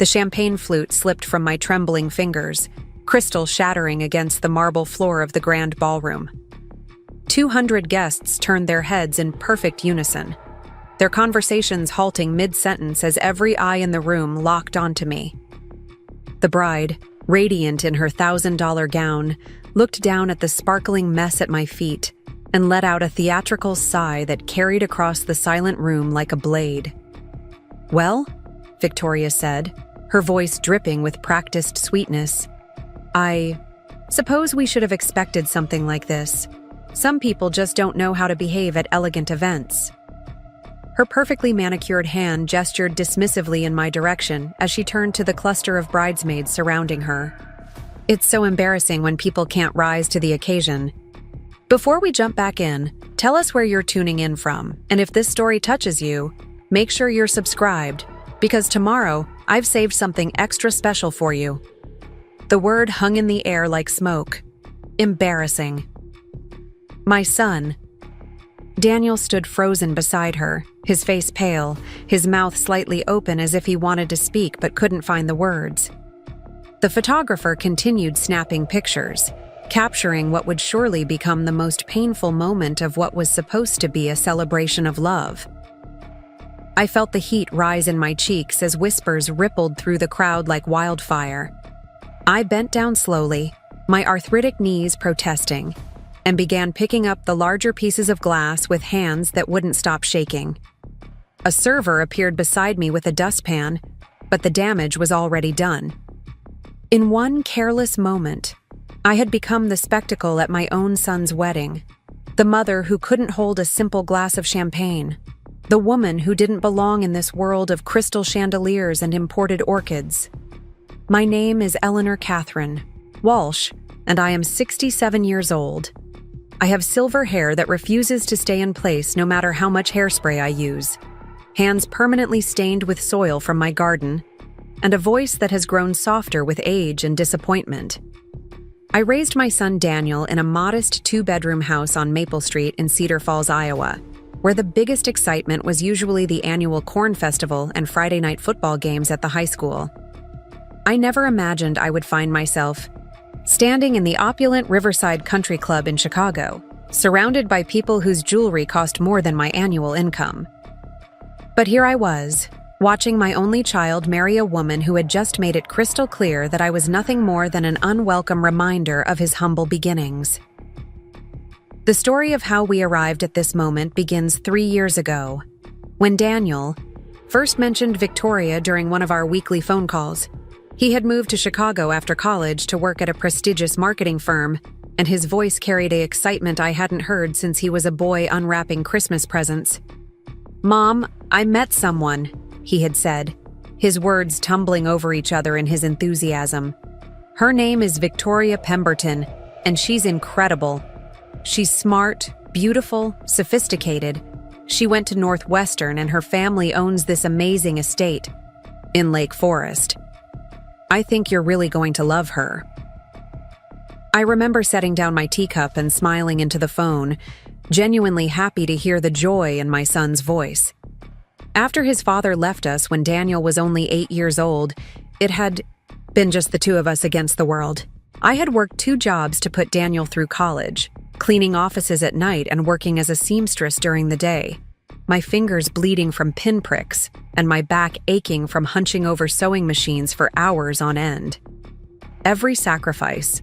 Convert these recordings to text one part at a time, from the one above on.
The champagne flute slipped from my trembling fingers, crystal shattering against the marble floor of the grand ballroom. 200 guests turned their heads in perfect unison, their conversations halting mid-sentence as every eye in the room locked onto me. The bride, radiant in her $1,000 gown, looked down at the sparkling mess at my feet and let out a theatrical sigh that carried across the silent room like a blade. "Well," Victoria said, her voice dripping with practiced sweetness, "I suppose we should have expected something like this. Some people just don't know how to behave at elegant events." Her perfectly manicured hand gestured dismissively in my direction as she turned to the cluster of bridesmaids surrounding her. "It's so embarrassing when people can't rise to the occasion. Before we jump back in, tell us where you're tuning in from, and if this story touches you, make sure you're subscribed, because tomorrow I've saved something extra special for you." The word hung in the air like smoke. Embarrassing. "My son." Daniel stood frozen beside her, his face pale, his mouth slightly open as if he wanted to speak but couldn't find the words. The photographer continued snapping pictures, capturing what would surely become the most painful moment of what was supposed to be a celebration of love. I felt the heat rise in my cheeks as whispers rippled through the crowd like wildfire. I bent down slowly, my arthritic knees protesting, and began picking up the larger pieces of glass with hands that wouldn't stop shaking. A server appeared beside me with a dustpan, but the damage was already done. In one careless moment, I had become the spectacle at my own son's wedding, the mother who couldn't hold a simple glass of champagne, the woman who didn't belong in this world of crystal chandeliers and imported orchids. My name is Eleanor Catherine Walsh, and I am 67 years old. I have silver hair that refuses to stay in place no matter how much hairspray I use, hands permanently stained with soil from my garden, and a voice that has grown softer with age and disappointment. I raised my son Daniel in a modest 2-bedroom house on Maple Street in Cedar Falls, Iowa, where the biggest excitement was usually the annual Corn Festival and Friday night football games at the high school. I never imagined I would find myself standing in the opulent Riverside Country Club in Chicago, surrounded by people whose jewelry cost more than my annual income. But here I was, watching my only child marry a woman who had just made it crystal clear that I was nothing more than an unwelcome reminder of his humble beginnings. The story of how we arrived at this moment begins 3 years ago, when Daniel first mentioned Victoria during one of our weekly phone calls. He had moved to Chicago after college to work at a prestigious marketing firm, and his voice carried an excitement I hadn't heard since he was a boy unwrapping Christmas presents. "Mom, I met someone," he had said, his words tumbling over each other in his enthusiasm. "Her name is Victoria Pemberton, and she's incredible. She's smart, beautiful, sophisticated. She went to Northwestern, and her family owns this amazing estate in Lake Forest. I think you're really going to love her." I remember setting down my teacup and smiling into the phone, genuinely happy to hear the joy in my son's voice. After his father left us when Daniel was only 8 years old, it had been just the two of us against the world. I had worked 2 jobs to put Daniel through college, cleaning offices at night and working as a seamstress during the day, my fingers bleeding from pinpricks and my back aching from hunching over sewing machines for hours on end. Every sacrifice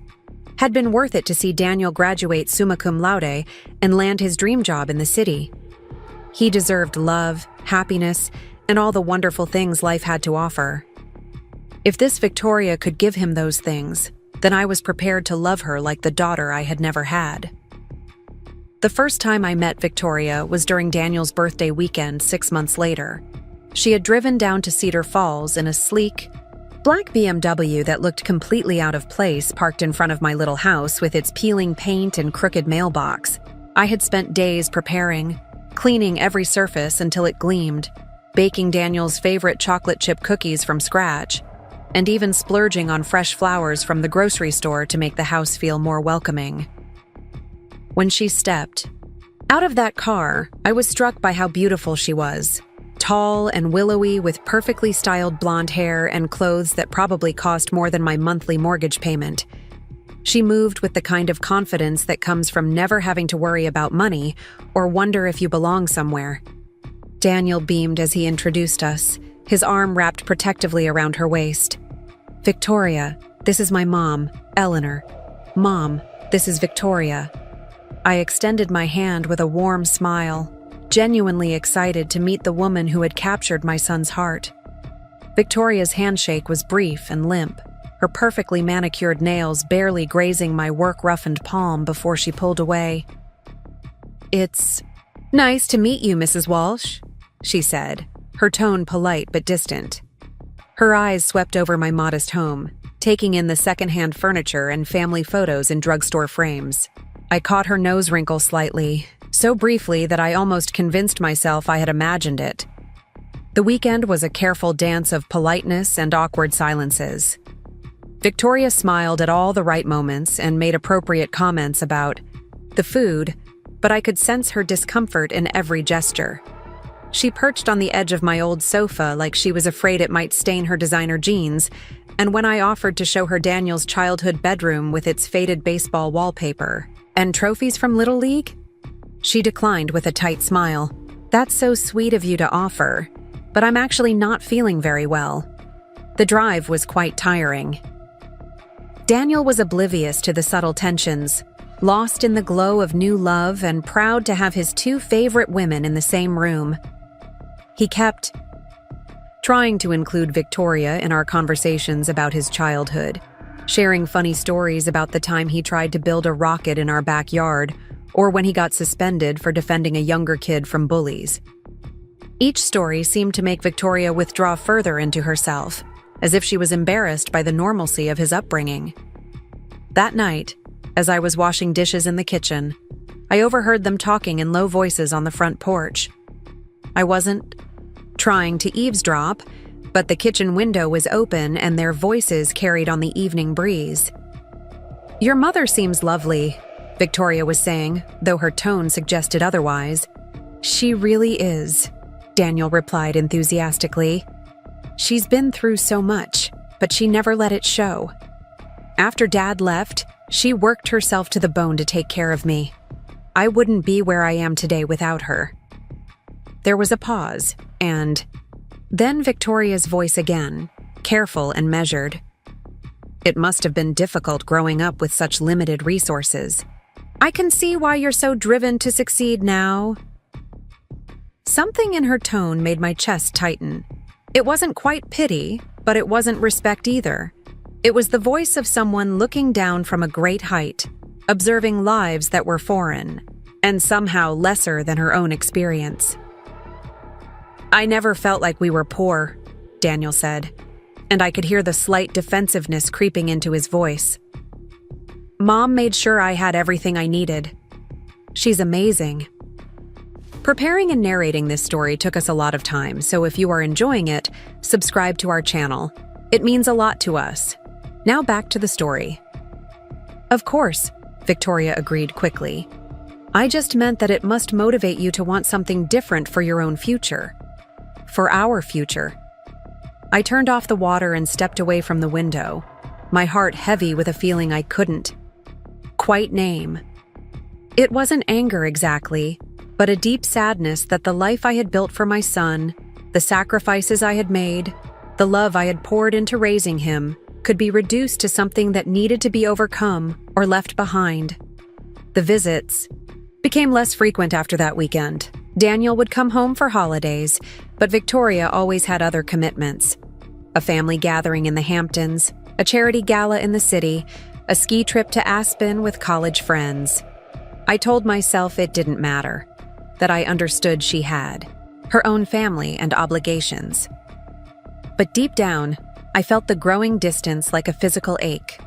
had been worth it to see Daniel graduate summa cum laude and land his dream job in the city. He deserved love, happiness, and all the wonderful things life had to offer. If this Victoria could give him those things, then I was prepared to love her like the daughter I had never had. The first time I met Victoria was during Daniel's birthday weekend 6 months later. She had driven down to Cedar Falls in a sleek, black BMW that looked completely out of place parked in front of my little house with its peeling paint and crooked mailbox. I had spent days preparing, cleaning every surface until it gleamed, baking Daniel's favorite chocolate chip cookies from scratch, and even splurging on fresh flowers from the grocery store to make the house feel more welcoming. When she stepped out of that car, I was struck by how beautiful she was. tall and willowy with perfectly styled blonde hair and clothes that probably cost more than my monthly mortgage payment. She moved with the kind of confidence that comes from never having to worry about money or wonder if you belong somewhere. Daniel beamed as he introduced us, his arm wrapped protectively around her waist. "Victoria, this is my mom, Eleanor. Mom, this is Victoria." I extended my hand with a warm smile, genuinely excited to meet the woman who had captured my son's heart. Victoria's handshake was brief and limp, her perfectly manicured nails barely grazing my work-roughened palm before she pulled away. "It's nice to meet you, Mrs. Walsh," she said, her tone polite but distant. Her eyes swept over my modest home, taking in the secondhand furniture and family photos in drugstore frames. I caught her nose wrinkle slightly, so briefly that I almost convinced myself I had imagined it. The weekend was a careful dance of politeness and awkward silences. Victoria smiled at all the right moments and made appropriate comments about the food, but I could sense her discomfort in every gesture. She perched on the edge of my old sofa like she was afraid it might stain her designer jeans, and when I offered to show her Daniel's childhood bedroom with its faded baseball wallpaper and trophies from Little League, she declined with a tight smile. "That's so sweet of you to offer, but I'm actually not feeling very well." The drive was quite tiring. Daniel was oblivious to the subtle tensions, lost in the glow of new love and proud to have his two favorite women in the same room. He kept trying to include Victoria in our conversations about his childhood, sharing funny stories about the time he tried to build a rocket in our backyard, or when he got suspended for defending a younger kid from bullies. Each story seemed to make Victoria withdraw further into herself, as if she was embarrassed by the normalcy of his upbringing. That night, as I was washing dishes in the kitchen, I overheard them talking in low voices on the front porch. I wasn't trying to eavesdrop, but the kitchen window was open and their voices carried on the evening breeze. "Your mother seems lovely," Victoria was saying, though her tone suggested otherwise. "She really is," Daniel replied enthusiastically. "She's been through so much, but she never let it show. After Dad left, she worked herself to the bone to take care of me. I wouldn't be where I am today without her." There was a pause, and then Victoria's voice again, careful and measured. "It must have been difficult growing up with such limited resources. I can see why you're so driven to succeed now." Something in her tone made my chest tighten. It wasn't quite pity, but it wasn't respect either. It was the voice of someone looking down from a great height, observing lives that were foreign, and somehow lesser than her own experience. "I never felt like we were poor," Daniel said, and I could hear the slight defensiveness creeping into his voice. "Mom made sure I had everything I needed. She's amazing." Preparing and narrating this story took us a lot of time, so if you are enjoying it, subscribe to our channel. It means a lot to us. Now back to the story. "Of course," Victoria agreed quickly. "I just meant that it must motivate you to want something different for your own future. For our future." I turned off the water and stepped away from the window, my heart heavy with a feeling I couldn't quite name. It wasn't anger exactly, but a deep sadness that the life I had built for my son, the sacrifices I had made, the love I had poured into raising him, could be reduced to something that needed to be overcome or left behind. The visits became less frequent after that weekend. Daniel would come home for holidays, but Victoria always had other commitments. A family gathering in the Hamptons, a charity gala in the city, a ski trip to Aspen with college friends. I told myself it didn't matter, that I understood she had her own family and obligations. But deep down, I felt the growing distance like a physical ache.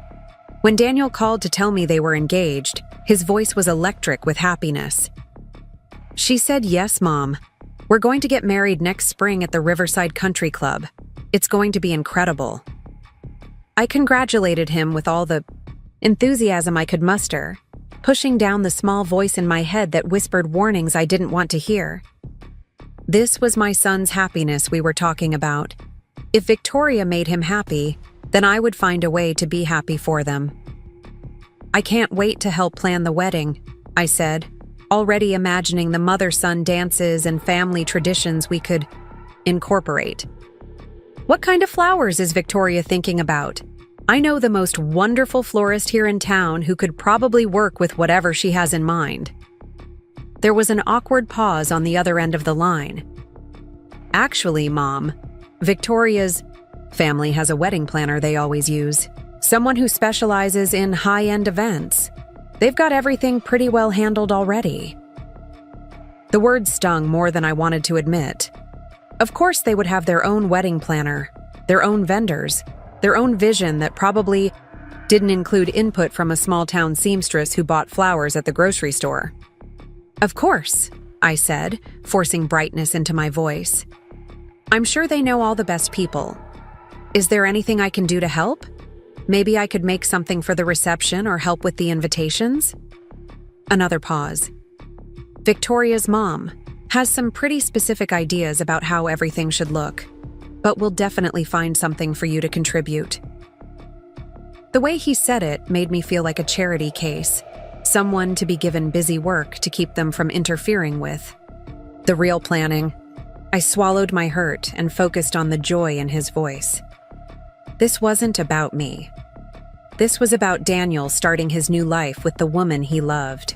When Daniel called to tell me they were engaged, his voice was electric with happiness. "She said, 'Yes, Mom. We're going to get married next spring at the Riverside Country Club. It's going to be incredible.'" I congratulated him with all the enthusiasm I could muster, pushing down the small voice in my head that whispered warnings I didn't want to hear. This was my son's happiness we were talking about. If Victoria made him happy, then I would find a way to be happy for them. I can't wait to help plan the wedding, I said, already imagining the mother-son dances and family traditions we could incorporate. What kind of flowers is Victoria thinking about? I know the most wonderful florist here in town who could probably work with whatever she has in mind. There was an awkward pause on the other end of the line. Actually, Mom, Victoria's family has a wedding planner they always use. Someone who specializes in high-end events. They've got everything pretty well handled already. The words stung more than I wanted to admit. Of course they would have their own wedding planner, their own vendors, their own vision that probably didn't include input from a small-town seamstress who bought flowers at the grocery store. Of course, I said, forcing brightness into my voice. I'm sure they know all the best people. Is there anything I can do to help? Maybe I could make something for the reception or help with the invitations? Another pause. Victoria's mom has some pretty specific ideas about how everything should look, but we'll definitely find something for you to contribute. The way he said it made me feel like a charity case, someone to be given busy work to keep them from interfering with. The real planning. I swallowed my hurt and focused on the joy in his voice. This wasn't about me. This was about Daniel starting his new life with the woman he loved.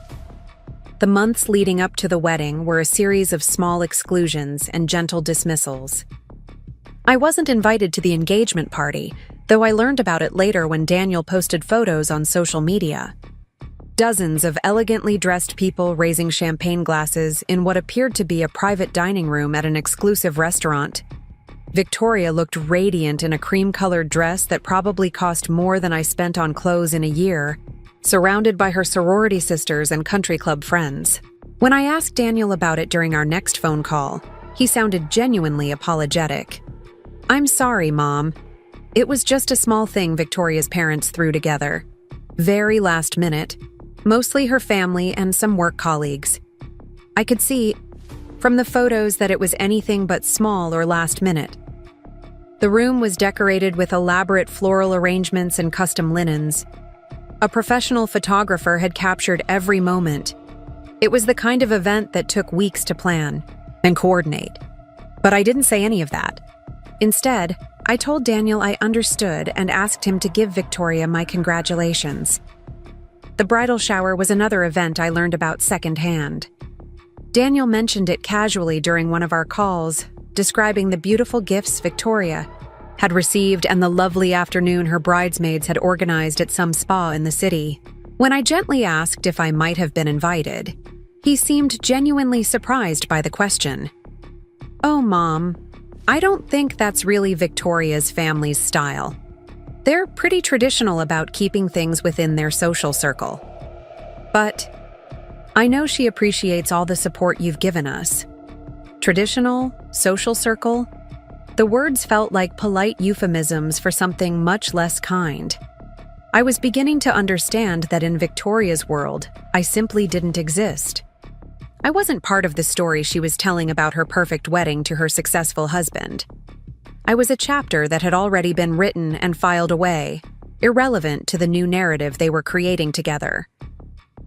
The months leading up to the wedding were a series of small exclusions and gentle dismissals. I wasn't invited to the engagement party, though I learned about it later when Daniel posted photos on social media. Dozens of elegantly dressed people raising champagne glasses in what appeared to be a private dining room at an exclusive restaurant. Victoria looked radiant in a cream-colored dress that probably cost more than I spent on clothes in a year, surrounded by her sorority sisters and country club friends. When I asked Daniel about it during our next phone call, he sounded genuinely apologetic. I'm sorry, Mom. It was just a small thing Victoria's parents threw together. Very last minute. Mostly her family and some work colleagues. I could see from the photos that it was anything but small or last minute. The room was decorated with elaborate floral arrangements and custom linens. A professional photographer had captured every moment. It was the kind of event that took weeks to plan and coordinate. But I didn't say any of that. Instead, I told Daniel I understood and asked him to give Victoria my congratulations. The bridal shower was another event I learned about secondhand. Daniel mentioned it casually during one of our calls, describing the beautiful gifts Victoria had received and the lovely afternoon her bridesmaids had organized at some spa in the city. When I gently asked if I might have been invited, he seemed genuinely surprised by the question. Oh, Mom, I don't think that's really Victoria's family's style. They're pretty traditional about keeping things within their social circle. But I know she appreciates all the support you've given us. Traditional, social circle, the words felt like polite euphemisms for something much less kind. I was beginning to understand that in Victoria's world, I simply didn't exist. I wasn't part of the story she was telling about her perfect wedding to her successful husband. I was a chapter that had already been written and filed away, irrelevant to the new narrative they were creating together.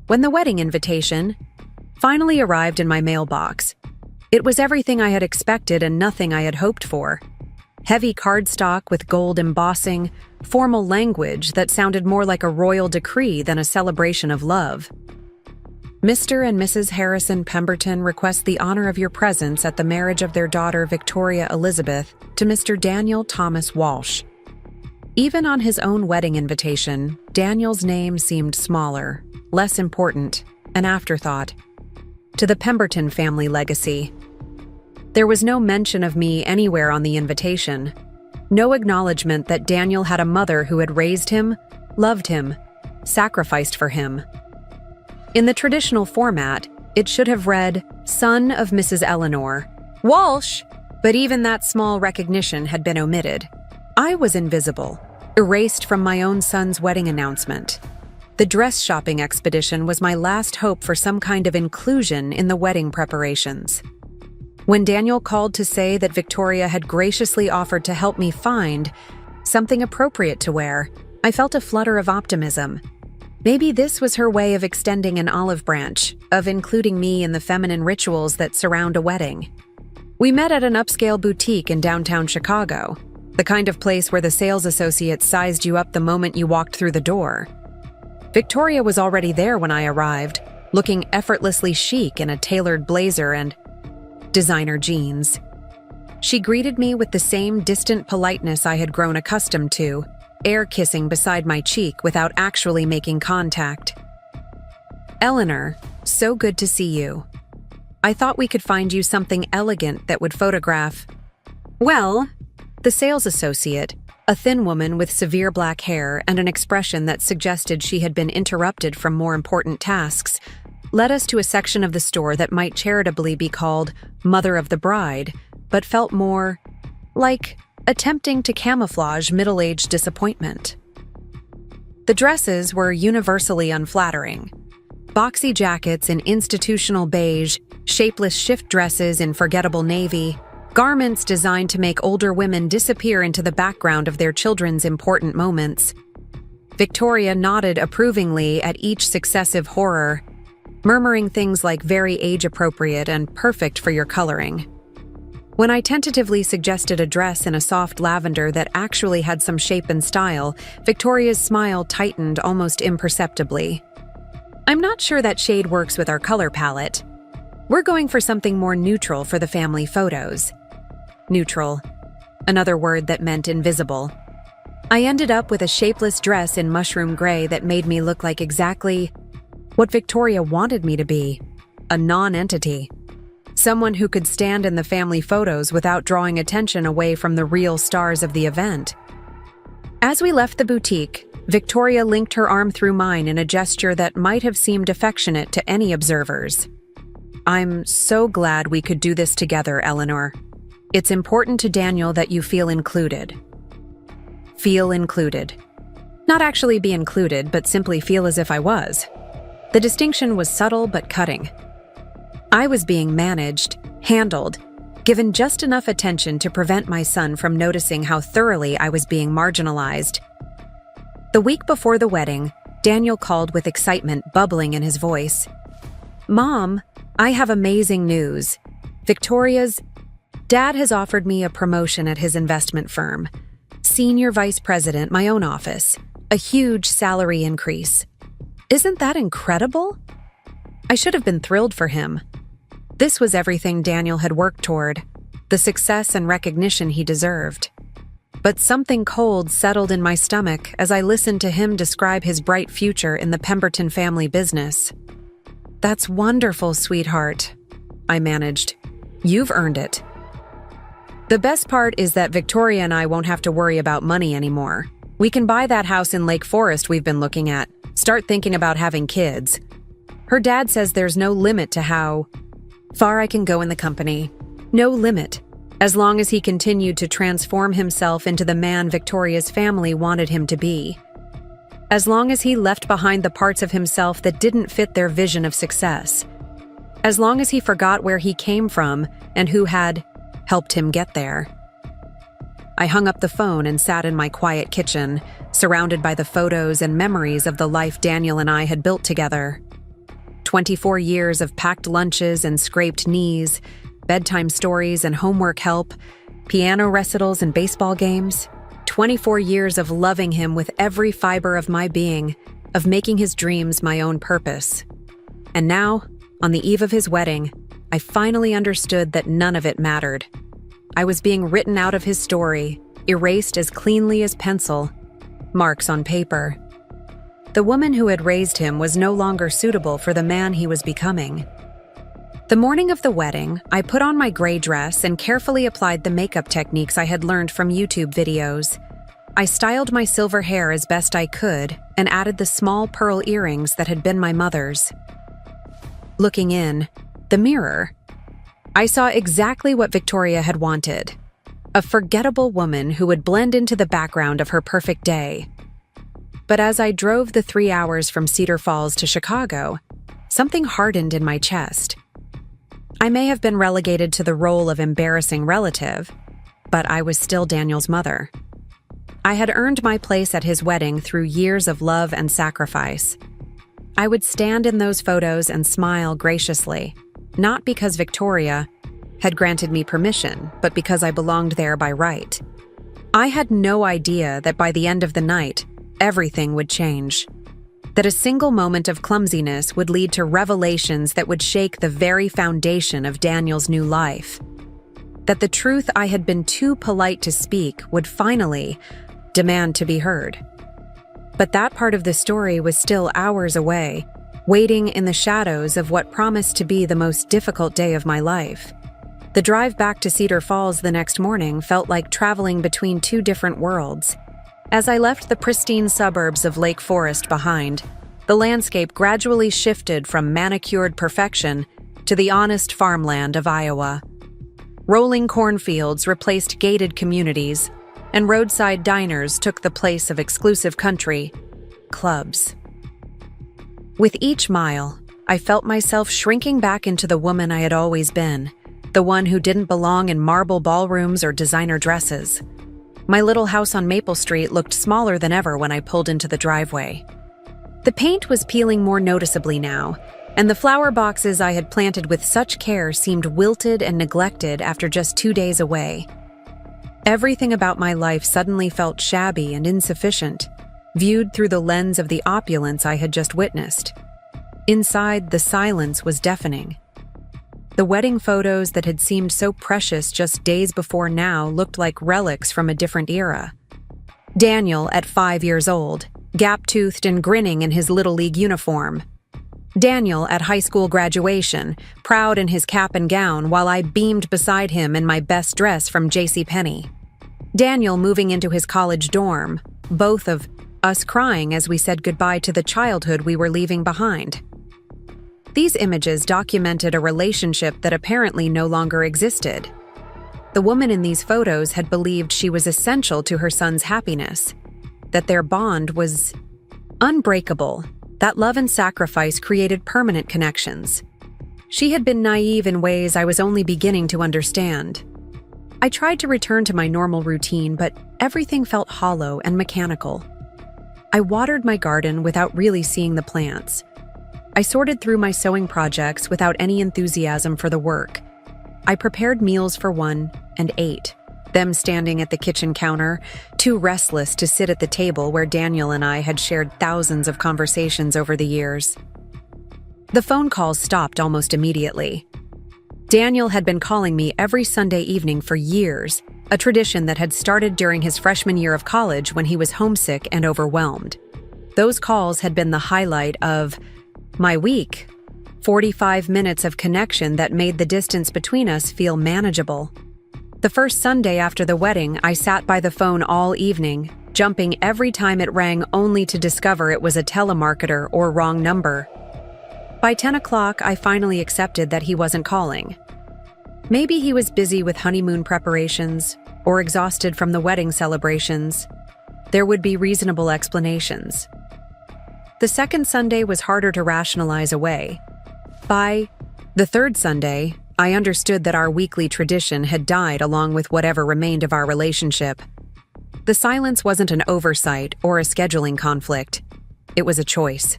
When the wedding invitation finally arrived in my mailbox, it was everything I had expected and nothing I had hoped for. Heavy cardstock with gold embossing, formal language that sounded more like a royal decree than a celebration of love. Mr. and Mrs. Harrison Pemberton request the honor of your presence at the marriage of their daughter Victoria Elizabeth to Mr. Daniel Thomas Walsh. Even on his own wedding invitation, Daniel's name seemed smaller, less important, an afterthought. To the Pemberton family legacy. There was no mention of me anywhere on the invitation. No acknowledgement that Daniel had a mother who had raised him, loved him, sacrificed for him. In the traditional format, it should have read, son of Mrs. Eleanor Walsh, but even that small recognition had been omitted. I was invisible, erased from my own son's wedding announcement. The dress shopping expedition was my last hope for some kind of inclusion in the wedding preparations. When Daniel called to say that Victoria had graciously offered to help me find something appropriate to wear, I felt a flutter of optimism. Maybe this was her way of extending an olive branch, of including me in the feminine rituals that surround a wedding. We met at an upscale boutique in downtown Chicago, the kind of place where the sales associates sized you up the moment you walked through the door. Victoria was already there when I arrived, looking effortlessly chic in a tailored blazer and designer jeans. She greeted me with the same distant politeness I had grown accustomed to, air kissing beside my cheek without actually making contact. "Eleanor, so good to see you. I thought we could find you something elegant that would photograph." "Well," the sales associate, a thin woman with severe black hair and an expression that suggested she had been interrupted from more important tasks, led us to a section of the store that might charitably be called Mother of the Bride, but felt more like attempting to camouflage middle-aged disappointment. The dresses were universally unflattering. Boxy jackets in institutional beige, shapeless shift dresses in forgettable navy, garments designed to make older women disappear into the background of their children's important moments. Victoria nodded approvingly at each successive horror, murmuring things like very age-appropriate and perfect for your coloring. When I tentatively suggested a dress in a soft lavender that actually had some shape and style, Victoria's smile tightened almost imperceptibly. "I'm not sure that shade works with our color palette. We're going for something more neutral for the family photos." Neutral, another word that meant invisible. I ended up with a shapeless dress in mushroom gray that made me look like exactly what Victoria wanted me to be, a non-entity. Someone who could stand in the family photos without drawing attention away from the real stars of the event. As we left the boutique, Victoria linked her arm through mine in a gesture that might have seemed affectionate to any observers. "I'm so glad we could do this together, Eleanor. It's important to Daniel that you feel included." Feel included. Not actually be included, but simply feel as if I was. The distinction was subtle but cutting. I was being managed, handled, given just enough attention to prevent my son from noticing how thoroughly I was being marginalized. The week before the wedding, Daniel called with excitement bubbling in his voice. "Mom, I have amazing news. Victoria's dad has offered me a promotion at his investment firm. Senior vice president, my own office. A huge salary increase. Isn't that incredible?" I should have been thrilled for him. This was everything Daniel had worked toward, the success and recognition he deserved. But something cold settled in my stomach as I listened to him describe his bright future in the Pemberton family business. "That's wonderful, sweetheart," I managed. "You've earned it." The best part is that Victoria and I won't have to worry about money anymore. We can buy that house in Lake Forest we've been looking at, start thinking about having kids. Her dad says there's no limit to how far I can go in the company. No limit, as long as he continued to transform himself into the man Victoria's family wanted him to be. As long as he left behind the parts of himself that didn't fit their vision of success. As long as he forgot where he came from and who had helped him get there. I hung up the phone and sat in my quiet kitchen, surrounded by the photos and memories of the life Daniel and I had built together. 24 years of packed lunches and scraped knees, bedtime stories and homework help, piano recitals and baseball games. 24 years of loving him with every fiber of my being, of making his dreams my own purpose. And now, on the eve of his wedding, I finally understood that none of it mattered. I was being written out of his story, erased as cleanly as pencil, marks on paper. The woman who had raised him was no longer suitable for the man he was becoming. The morning of the wedding, I put on my gray dress and carefully applied the makeup techniques I had learned from YouTube videos. I styled my silver hair as best I could and added the small pearl earrings that had been my mother's. Looking in the mirror, I saw exactly what Victoria had wanted. A forgettable woman who would blend into the background of her perfect day. But as I drove the 3 hours from Cedar Falls to Chicago, something hardened in my chest. I may have been relegated to the role of embarrassing relative, but I was still Daniel's mother. I had earned my place at his wedding through years of love and sacrifice. I would stand in those photos and smile graciously, not because Victoria had granted me permission, but because I belonged there by right. I had no idea that by the end of the night, everything would change. That a single moment of clumsiness would lead to revelations that would shake the very foundation of Daniel's new life. That the truth I had been too polite to speak would finally demand to be heard. But that part of the story was still hours away, waiting in the shadows of what promised to be the most difficult day of my life. The drive back to Cedar Falls the next morning felt like traveling between two different worlds. As I left the pristine suburbs of Lake Forest behind, the landscape gradually shifted from manicured perfection to the honest farmland of Iowa. Rolling cornfields replaced gated communities, and roadside diners took the place of exclusive country clubs. With each mile, I felt myself shrinking back into the woman I had always been, the one who didn't belong in marble ballrooms or designer dresses. My little house on Maple Street looked smaller than ever when I pulled into the driveway. The paint was peeling more noticeably now, and the flower boxes I had planted with such care seemed wilted and neglected after just 2 days away. Everything about my life suddenly felt shabby and insufficient, viewed through the lens of the opulence I had just witnessed. Inside, the silence was deafening. The wedding photos that had seemed so precious just days before now looked like relics from a different era. Daniel, at 5 years old, gap-toothed and grinning in his Little League uniform. Daniel at high school graduation, proud in his cap and gown while I beamed beside him in my best dress from JCPenney. Daniel moving into his college dorm, both of us crying as we said goodbye to the childhood we were leaving behind. These images documented a relationship that apparently no longer existed. The woman in these photos had believed she was essential to her son's happiness, that their bond was unbreakable, that love and sacrifice created permanent connections. She had been naive in ways I was only beginning to understand. I tried to return to my normal routine, but everything felt hollow and mechanical. I watered my garden without really seeing the plants. I sorted through my sewing projects without any enthusiasm for the work. I prepared meals for one and ate, them standing at the kitchen counter, too restless to sit at the table where Daniel and I had shared thousands of conversations over the years. The phone calls stopped almost immediately. Daniel had been calling me every Sunday evening for years, a tradition that had started during his freshman year of college when he was homesick and overwhelmed. Those calls had been the highlight of my week, 45 minutes of connection that made the distance between us feel manageable. The first Sunday after the wedding, I sat by the phone all evening, jumping every time it rang only to discover it was a telemarketer or wrong number. By 10 o'clock, I finally accepted that he wasn't calling. Maybe he was busy with honeymoon preparations or exhausted from the wedding celebrations. There would be reasonable explanations. The second Sunday was harder to rationalize away. By the third Sunday, I understood that our weekly tradition had died along with whatever remained of our relationship. The silence wasn't an oversight or a scheduling conflict. It was a choice.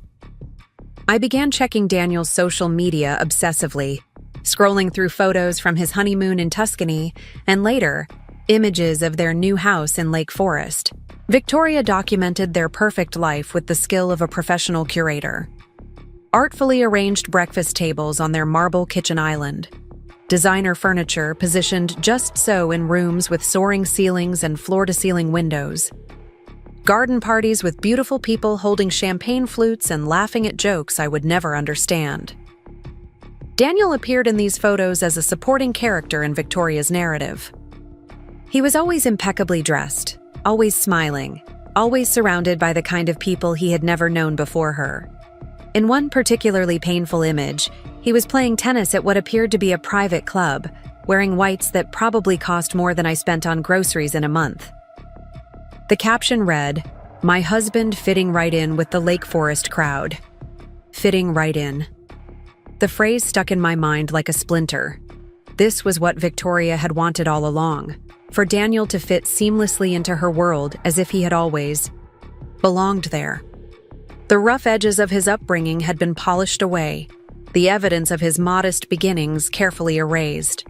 I began checking Daniel's social media obsessively, scrolling through photos from his honeymoon in Tuscany and later, images of their new house in Lake Forest. Victoria documented their perfect life with the skill of a professional curator. Artfully arranged breakfast tables on their marble kitchen island. Designer furniture positioned just so in rooms with soaring ceilings and floor-to-ceiling windows. Garden parties with beautiful people holding champagne flutes and laughing at jokes I would never understand. Daniel appeared in these photos as a supporting character in Victoria's narrative. He was always impeccably dressed, always smiling, always surrounded by the kind of people he had never known before her. In one particularly painful image, he was playing tennis at what appeared to be a private club, wearing whites that probably cost more than I spent on groceries in a month. The caption read, "My husband fitting right in with the Lake Forest crowd." Fitting right in. The phrase stuck in my mind like a splinter. This was what Victoria had wanted all along, for Daniel to fit seamlessly into her world as if he had always belonged there. The rough edges of his upbringing had been polished away, the evidence of his modest beginnings carefully erased.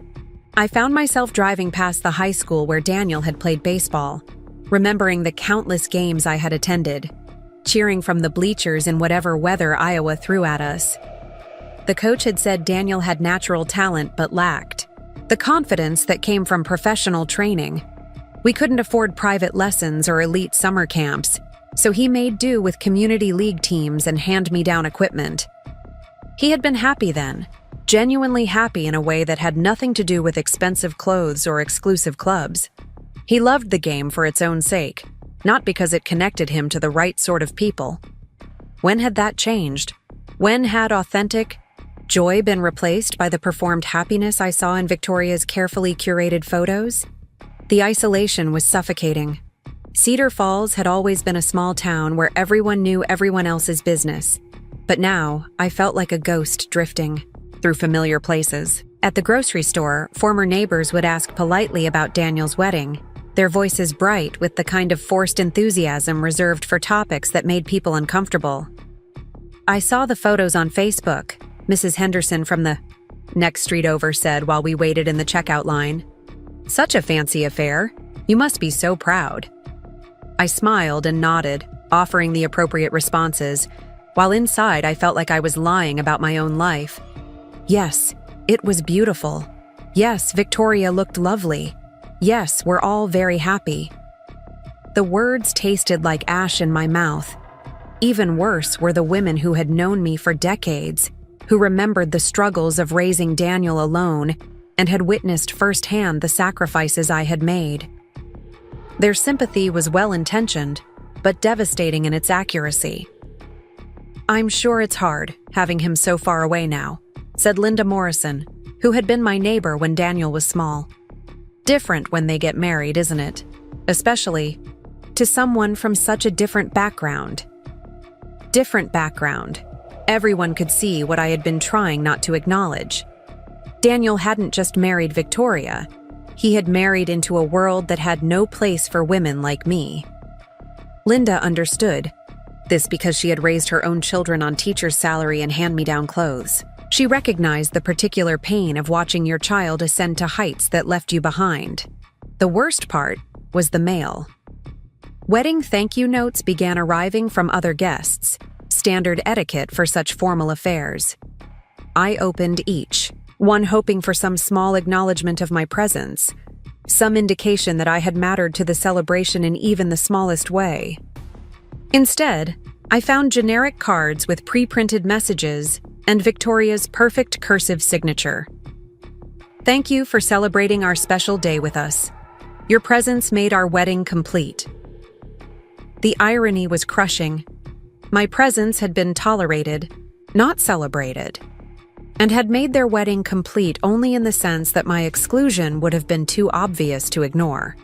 I found myself driving past the high school where Daniel had played baseball, remembering the countless games I had attended, cheering from the bleachers in whatever weather Iowa threw at us. The coach had said Daniel had natural talent but lacked the confidence that came from professional training. We couldn't afford private lessons or elite summer camps, so he made do with community league teams and hand-me-down equipment. He had been happy then, genuinely happy in a way that had nothing to do with expensive clothes or exclusive clubs. He loved the game for its own sake, not because it connected him to the right sort of people. When had that changed? When had authentic joy been replaced by the performed happiness I saw in Victoria's carefully curated photos? The isolation was suffocating. Cedar Falls had always been a small town where everyone knew everyone else's business. But now, I felt like a ghost drifting through familiar places. At the grocery store, former neighbors would ask politely about Daniel's wedding, their voices bright with the kind of forced enthusiasm reserved for topics that made people uncomfortable. I saw the photos on Facebook, Mrs. Henderson from the next street over said while we waited in the checkout line. "Such a fancy affair. You must be so proud." I smiled and nodded, offering the appropriate responses, while inside I felt like I was lying about my own life. Yes, it was beautiful. Yes, Victoria looked lovely. Yes, we're all very happy. The words tasted like ash in my mouth. Even worse were the women who had known me for decades, who remembered the struggles of raising Daniel alone and had witnessed firsthand the sacrifices I had made. Their sympathy was well-intentioned, but devastating in its accuracy. "I'm sure it's hard, having him so far away now," said Linda Morrison, who had been my neighbor when Daniel was small. "Different when they get married, isn't it? Especially to someone from such a different background." Different background. Everyone could see what I had been trying not to acknowledge. Daniel hadn't just married Victoria. He had married into a world that had no place for women like me. Linda understood. This because she had raised her own children on teacher's salary and hand-me-down clothes. She recognized the particular pain of watching your child ascend to heights that left you behind. The worst part was the mail. Wedding thank you notes began arriving from other guests, standard etiquette for such formal affairs. I opened each, one hoping for some small acknowledgement of my presence, some indication that I had mattered to the celebration in even the smallest way. Instead, I found generic cards with pre-printed messages and Victoria's perfect cursive signature. "Thank you for celebrating our special day with us. Your presence made our wedding complete." The irony was crushing. My presence had been tolerated, not celebrated, and had made their wedding complete only in the sense that my exclusion would have been too obvious to ignore.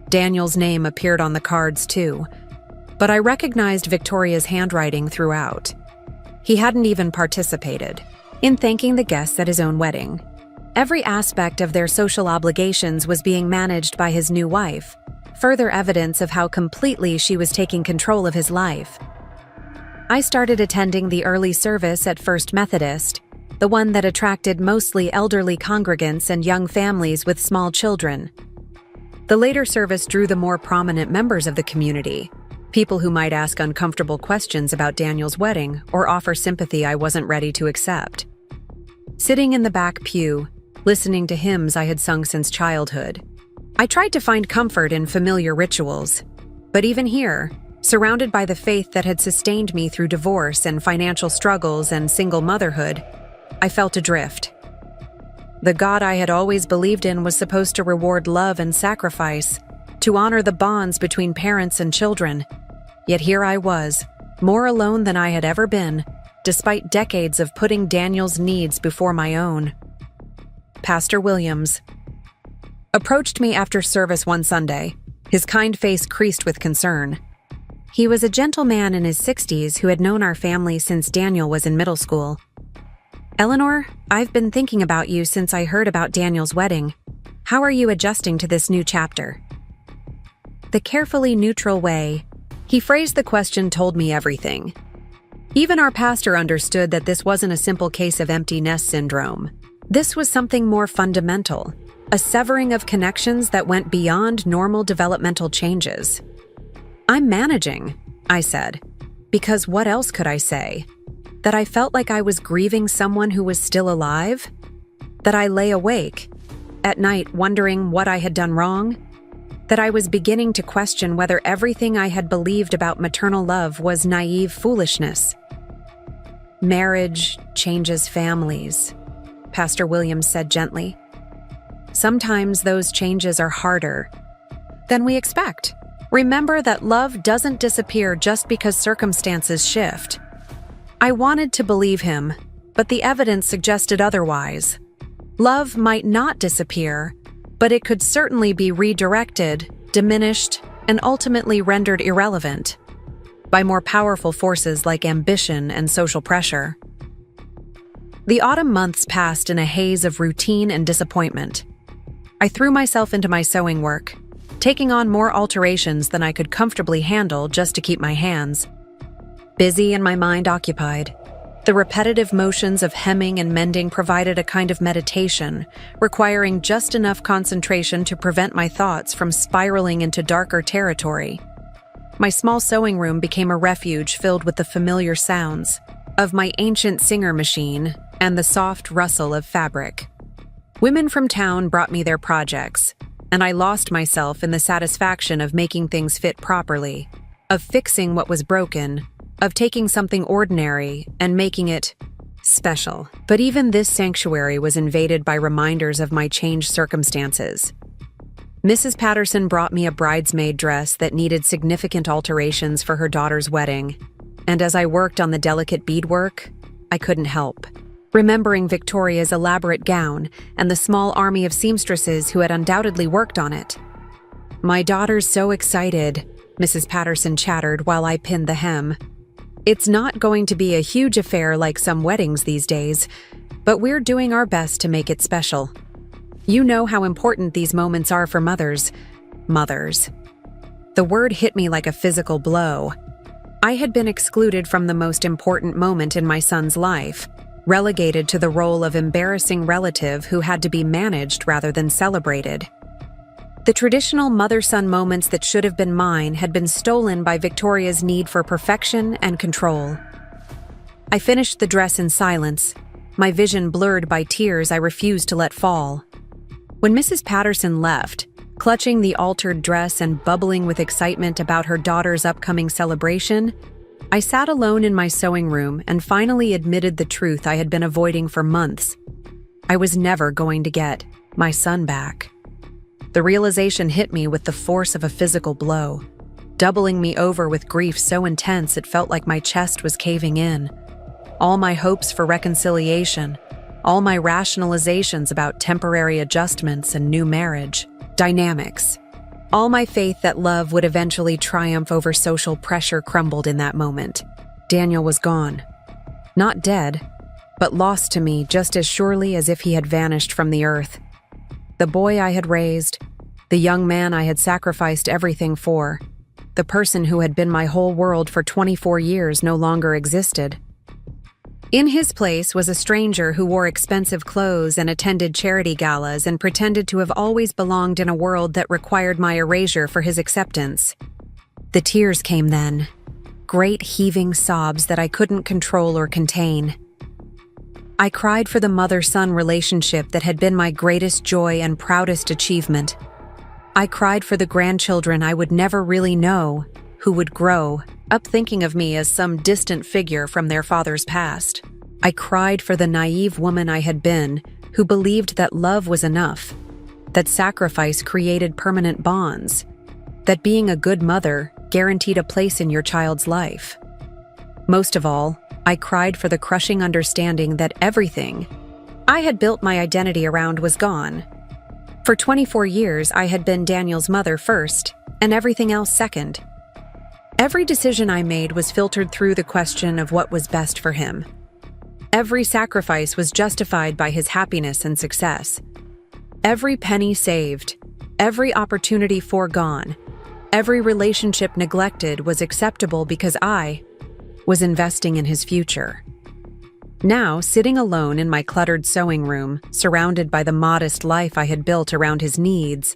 Daniel's name appeared on the cards too, but I recognized Victoria's handwriting throughout. He hadn't even participated in thanking the guests at his own wedding. Every aspect of their social obligations was being managed by his new wife, further evidence of how completely she was taking control of his life. I started attending the early service at First Methodist, the one that attracted mostly elderly congregants and young families with small children. The later service drew the more prominent members of the community, people who might ask uncomfortable questions about Daniel's wedding or offer sympathy I wasn't ready to accept. Sitting in the back pew, listening to hymns I had sung since childhood, I tried to find comfort in familiar rituals, but even here, surrounded by the faith that had sustained me through divorce and financial struggles and single motherhood, I felt adrift. The God I had always believed in was supposed to reward love and sacrifice, to honor the bonds between parents and children. Yet here I was, more alone than I had ever been, despite decades of putting Daniel's needs before my own. Pastor Williams approached me after service one Sunday, his kind face creased with concern. He was a gentle man in his 60s who had known our family since Daniel was in middle school. Eleanor, I've been thinking about you since I heard about Daniel's wedding. How are you adjusting to this new chapter? The carefully neutral way he phrased the question told me everything. Even our pastor understood that this wasn't a simple case of empty nest syndrome. This was something more fundamental, a severing of connections that went beyond normal developmental changes. I'm managing, I said, because what else could I say? That I felt like I was grieving someone who was still alive? That I lay awake at night wondering what I had done wrong? That I was beginning to question whether everything I had believed about maternal love was naive foolishness. Marriage changes families, Pastor Williams said gently. Sometimes those changes are harder than we expect. Remember that love doesn't disappear just because circumstances shift. I wanted to believe him, but the evidence suggested otherwise. Love might not disappear, but it could certainly be redirected, diminished, and ultimately rendered irrelevant by more powerful forces like ambition and social pressure. The autumn months passed in a haze of routine and disappointment. I threw myself into my sewing work, taking on more alterations than I could comfortably handle just to keep my hands busy and my mind occupied. The repetitive motions of hemming and mending provided a kind of meditation, requiring just enough concentration to prevent my thoughts from spiraling into darker territory. My small sewing room became a refuge filled with the familiar sounds of my ancient Singer machine and the soft rustle of fabric. Women from town brought me their projects, and I lost myself in the satisfaction of making things fit properly, of fixing what was broken, of taking something ordinary and making it special. But even this sanctuary was invaded by reminders of my changed circumstances. Mrs. Patterson brought me a bridesmaid dress that needed significant alterations for her daughter's wedding, and as I worked on the delicate beadwork, I couldn't help remembering Victoria's elaborate gown and the small army of seamstresses who had undoubtedly worked on it. "My daughter's so excited," Mrs. Patterson chattered while I pinned the hem. "It's not going to be a huge affair like some weddings these days, but we're doing our best to make it special. You know how important these moments are for mothers." Mothers. The word hit me like a physical blow. I had been excluded from the most important moment in my son's life, relegated to the role of embarrassing relative who had to be managed rather than celebrated. The traditional mother-son moments that should have been mine had been stolen by Victoria's need for perfection and control. I finished the dress in silence, my vision blurred by tears I refused to let fall. When Mrs. Patterson left, clutching the altered dress and bubbling with excitement about her daughter's upcoming celebration, I sat alone in my sewing room and finally admitted the truth I had been avoiding for months. I was never going to get my son back. The realization hit me with the force of a physical blow, doubling me over with grief so intense it felt like my chest was caving in. All my hopes for reconciliation, all my rationalizations about temporary adjustments and new marriage dynamics, all my faith that love would eventually triumph over social pressure crumbled in that moment. Daniel was gone. Not dead, but lost to me just as surely as if he had vanished from the earth. The boy I had raised, the young man I had sacrificed everything for, the person who had been my whole world for 24 years no longer existed. In his place was a stranger who wore expensive clothes and attended charity galas and pretended to have always belonged in a world that required my erasure for his acceptance. The tears came then, great heaving sobs that I couldn't control or contain. I cried for the mother-son relationship that had been my greatest joy and proudest achievement. I cried for the grandchildren I would never really know, who would grow up thinking of me as some distant figure from their father's past. I cried for the naive woman I had been, who believed that love was enough, that sacrifice created permanent bonds, that being a good mother guaranteed a place in your child's life. Most of all, I cried for the crushing understanding that everything I had built my identity around was gone. For 24 years, I had been Daniel's mother first, and everything else second. Every decision I made was filtered through the question of what was best for him. Every sacrifice was justified by his happiness and success. Every penny saved, every opportunity foregone, every relationship neglected was acceptable because I was investing in his future. Now, sitting alone in my cluttered sewing room, surrounded by the modest life I had built around his needs,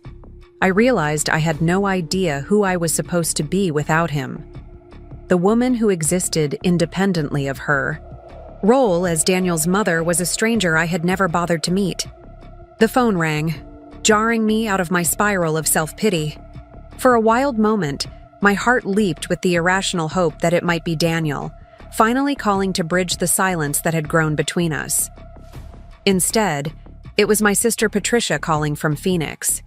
I realized I had no idea who I was supposed to be without him. The woman who existed independently of her role as Daniel's mother was a stranger I had never bothered to meet. The phone rang, jarring me out of my spiral of self-pity. For a wild moment, my heart leaped with the irrational hope that it might be Daniel, finally calling to bridge the silence that had grown between us. Instead, it was my sister Patricia calling from Phoenix.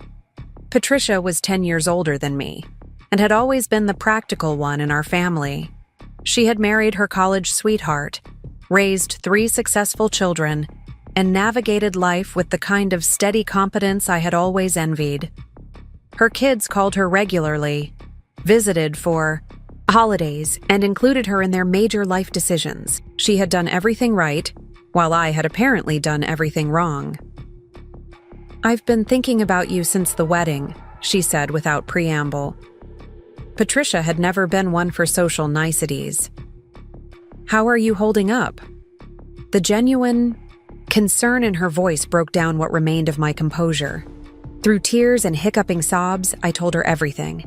Patricia was 10 years older than me, and had always been the practical one in our family. She had married her college sweetheart, raised 3 successful children, and navigated life with the kind of steady competence I had always envied. Her kids called her regularly, visited for holidays, and included her in their major life decisions. She had done everything right, while I had apparently done everything wrong. "I've been thinking about you since the wedding," she said without preamble. Patricia had never been one for social niceties. "How are you holding up?" The genuine concern in her voice broke down what remained of my composure. Through tears and hiccuping sobs, I told her everything.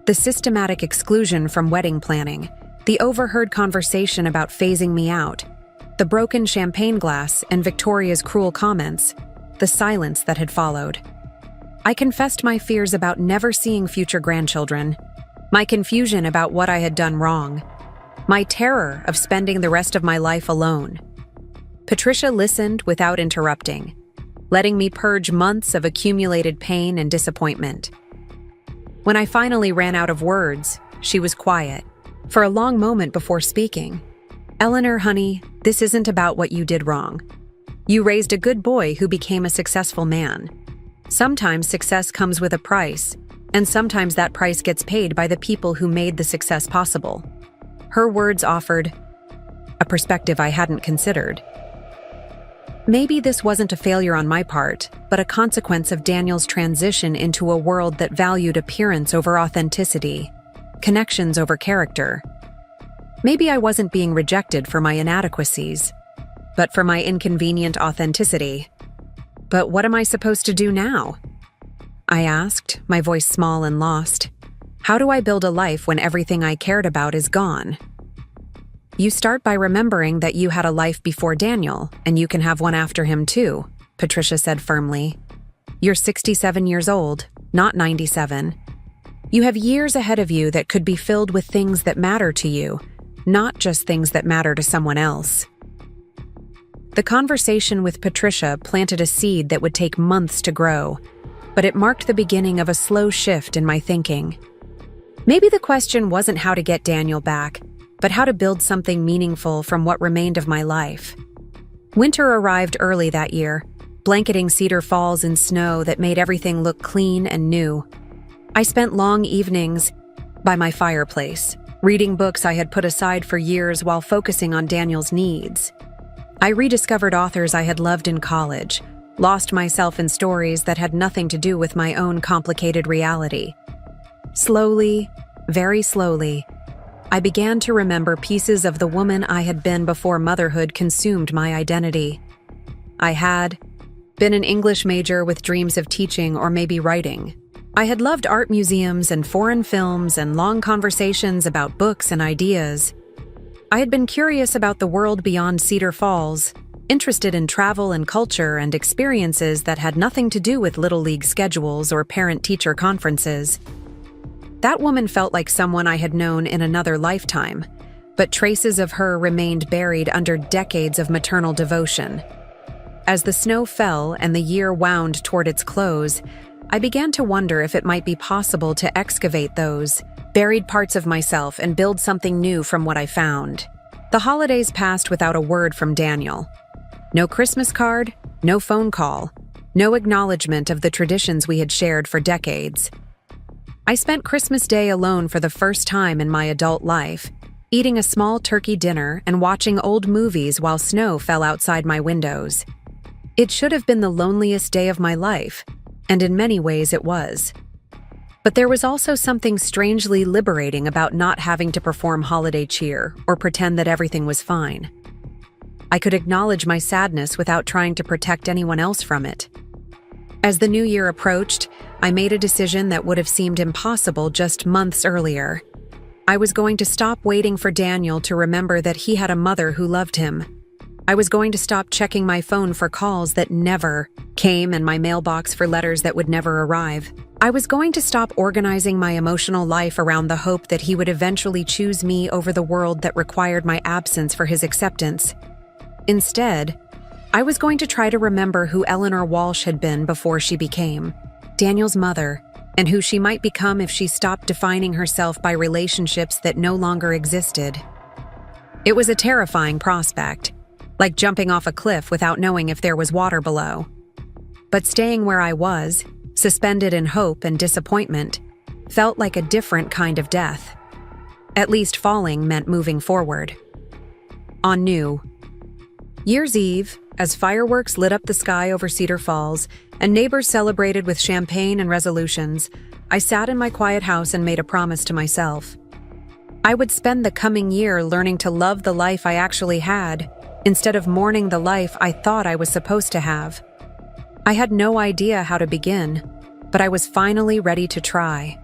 The systematic exclusion from wedding planning, the overheard conversation about phasing me out, the broken champagne glass and Victoria's cruel comments, the silence that had followed. I confessed my fears about never seeing future grandchildren, my confusion about what I had done wrong, my terror of spending the rest of my life alone. Patricia listened without interrupting, letting me purge months of accumulated pain and disappointment. When I finally ran out of words, she was quiet, for a long moment before speaking. "Eleanor, honey, this isn't about what you did wrong. You raised a good boy who became a successful man. Sometimes success comes with a price, and sometimes that price gets paid by the people who made the success possible." Her words offered a perspective I hadn't considered. Maybe this wasn't a failure on my part, but a consequence of Daniel's transition into a world that valued appearance over authenticity, connections over character. Maybe I wasn't being rejected for my inadequacies, but for my inconvenient authenticity. But what am I supposed to do now? I asked, my voice small and lost. How do I build a life when everything I cared about is gone? "You start by remembering that you had a life before Daniel, and you can have one after him too," Patricia said firmly. "You're 67 years old, not 97. You have years ahead of you that could be filled with things that matter to you, not just things that matter to someone else." The conversation with Patricia planted a seed that would take months to grow, but it marked the beginning of a slow shift in my thinking. Maybe the question wasn't how to get Daniel back, but how to build something meaningful from what remained of my life. Winter arrived early that year, blanketing Cedar Falls in snow that made everything look clean and new. I spent long evenings by my fireplace, reading books I had put aside for years while focusing on Daniel's needs. I rediscovered authors I had loved in college, lost myself in stories that had nothing to do with my own complicated reality. Slowly, very slowly, I began to remember pieces of the woman I had been before motherhood consumed my identity. I had been an English major with dreams of teaching or maybe writing. I had loved art museums and foreign films and long conversations about books and ideas. I had been curious about the world beyond Cedar Falls, interested in travel and culture and experiences that had nothing to do with Little League schedules or parent-teacher conferences. That woman felt like someone I had known in another lifetime, but traces of her remained buried under decades of maternal devotion. As the snow fell and the year wound toward its close, I began to wonder if it might be possible to excavate those buried parts of myself and build something new from what I found. The holidays passed without a word from Daniel. No Christmas card, no phone call, no acknowledgement of the traditions we had shared for decades. I spent Christmas Day alone for the first time in my adult life, eating a small turkey dinner and watching old movies while snow fell outside my windows. It should have been the loneliest day of my life, and in many ways it was. But there was also something strangely liberating about not having to perform holiday cheer or pretend that everything was fine. I could acknowledge my sadness without trying to protect anyone else from it. As the new year approached, I made a decision that would have seemed impossible just months earlier. I was going to stop waiting for Daniel to remember that he had a mother who loved him. I was going to stop checking my phone for calls that never came and my mailbox for letters that would never arrive. I was going to stop organizing my emotional life around the hope that he would eventually choose me over the world that required my absence for his acceptance. Instead, I was going to try to remember who Eleanor Walsh had been before she became Daniel's mother, and who she might become if she stopped defining herself by relationships that no longer existed. It was a terrifying prospect, like jumping off a cliff without knowing if there was water below. But staying where I was, suspended in hope and disappointment, felt like a different kind of death. At least falling meant moving forward. On New Year's Eve, as fireworks lit up the sky over Cedar Falls and neighbors celebrated with champagne and resolutions, I sat in my quiet house and made a promise to myself. I would spend the coming year learning to love the life I actually had, instead of mourning the life I thought I was supposed to have. I had no idea how to begin, but I was finally ready to try.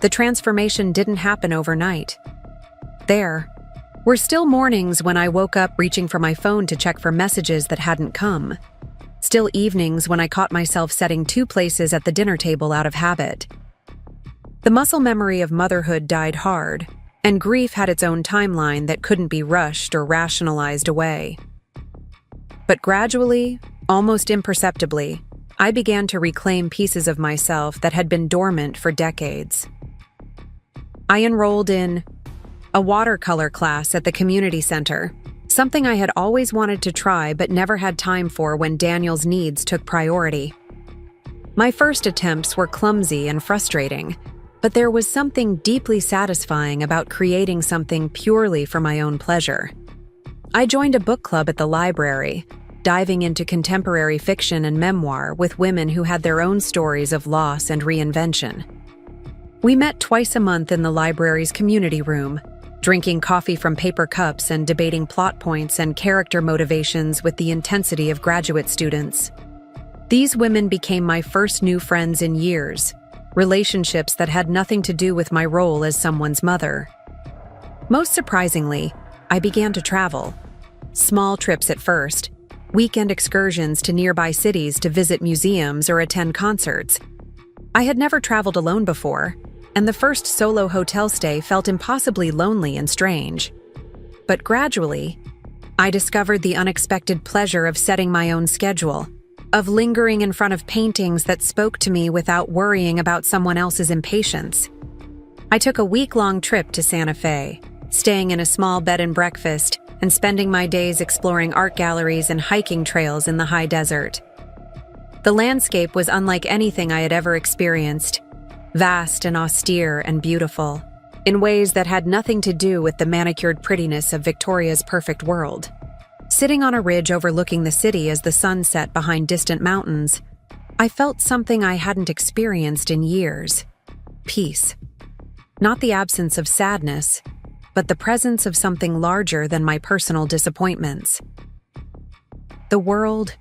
The transformation didn't happen overnight. There were still mornings when I woke up reaching for my phone to check for messages that hadn't come. Still evenings when I caught myself setting 2 places at the dinner table out of habit. The muscle memory of motherhood died hard, and grief had its own timeline that couldn't be rushed or rationalized away. But gradually, almost imperceptibly, I began to reclaim pieces of myself that had been dormant for decades. I enrolled in a watercolor class at the community center, something I had always wanted to try but never had time for when Daniel's needs took priority. My first attempts were clumsy and frustrating, but there was something deeply satisfying about creating something purely for my own pleasure. I joined a book club at the library, diving into contemporary fiction and memoir with women who had their own stories of loss and reinvention. We met twice a month in the library's community room, drinking coffee from paper cups and debating plot points and character motivations with the intensity of graduate students. These women became my first new friends in years, relationships that had nothing to do with my role as someone's mother. Most surprisingly, I began to travel. Small trips at first, weekend excursions to nearby cities to visit museums or attend concerts. I had never traveled alone before, and the first solo hotel stay felt impossibly lonely and strange. But gradually, I discovered the unexpected pleasure of setting my own schedule, of lingering in front of paintings that spoke to me without worrying about someone else's impatience. I took a week-long trip to Santa Fe, staying in a small bed and breakfast and spending my days exploring art galleries and hiking trails in the high desert. The landscape was unlike anything I had ever experienced, vast and austere and beautiful, in ways that had nothing to do with the manicured prettiness of Victoria's perfect world. Sitting on a ridge overlooking the city as the sun set behind distant mountains, I felt something I hadn't experienced in years: peace. Not the absence of sadness, but the presence of something larger than my personal disappointments. The world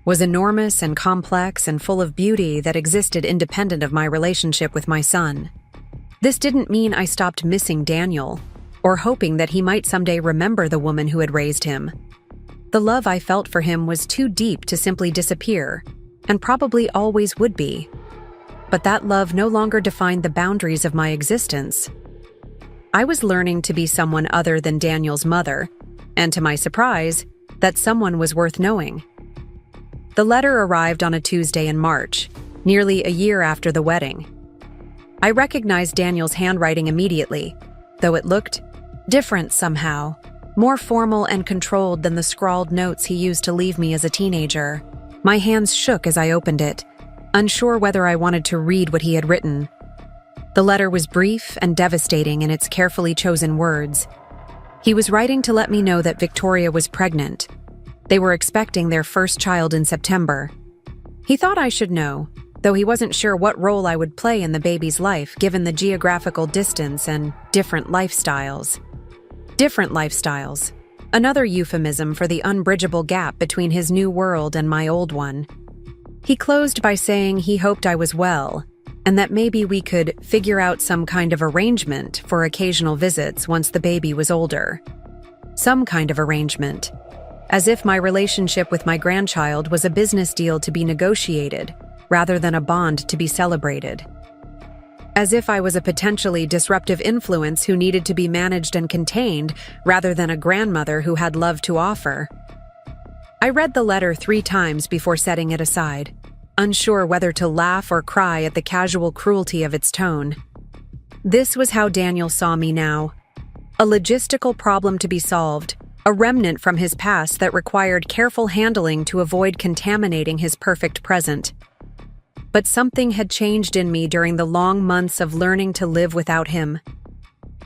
was enormous and complex and full of beauty that existed independent of my relationship with my son. This didn't mean I stopped missing Daniel, or hoping that he might someday remember the woman who had raised him. The love I felt for him was too deep to simply disappear, and probably always would be. But that love no longer defined the boundaries of my existence. I was learning to be someone other than Daniel's mother, and to my surprise, that someone was worth knowing. The letter arrived on a Tuesday in March, nearly a year after the wedding. I recognized Daniel's handwriting immediately, though it looked different somehow, more formal and controlled than the scrawled notes he used to leave me as a teenager. My hands shook as I opened it, unsure whether I wanted to read what he had written. The letter was brief and devastating in its carefully chosen words, He was writing to let me know that Victoria was pregnant. They were expecting their first child in September. He thought I should know, though he wasn't sure what role I would play in the baby's life given the geographical distance and different lifestyles. Different lifestyles. Another euphemism for the unbridgeable gap between his new world and my old one. He closed by saying he hoped I was well, and that maybe we could figure out some kind of arrangement for occasional visits once the baby was older. Some kind of arrangement. As if my relationship with my grandchild was a business deal to be negotiated, rather than a bond to be celebrated. As if I was a potentially disruptive influence who needed to be managed and contained, rather than a grandmother who had love to offer. I read the letter 3 times before setting it aside, unsure whether to laugh or cry at the casual cruelty of its tone. This was how Daniel saw me now. A logistical problem to be solved, a remnant from his past that required careful handling to avoid contaminating his perfect present. But something had changed in me during the long months of learning to live without him.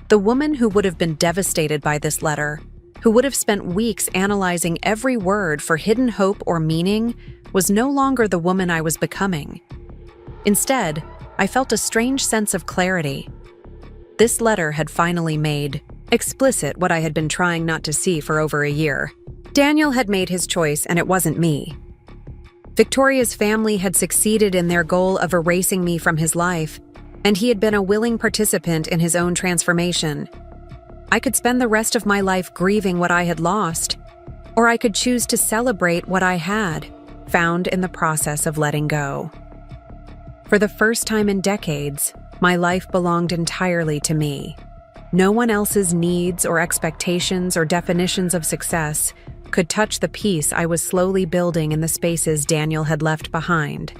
The woman who would have been devastated by this letter, who would have spent weeks analyzing every word for hidden hope or meaning, was no longer the woman I was becoming. Instead, I felt a strange sense of clarity. This letter had finally made explicit what I had been trying not to see for over a year. Daniel had made his choice, and it wasn't me. Victoria's family had succeeded in their goal of erasing me from his life, and he had been a willing participant in his own transformation. I could spend the rest of my life grieving what I had lost, or I could choose to celebrate what I had found in the process of letting go. For the first time in decades, my life belonged entirely to me. No one else's needs or expectations or definitions of success could touch the peace I was slowly building in the spaces Daniel had left behind.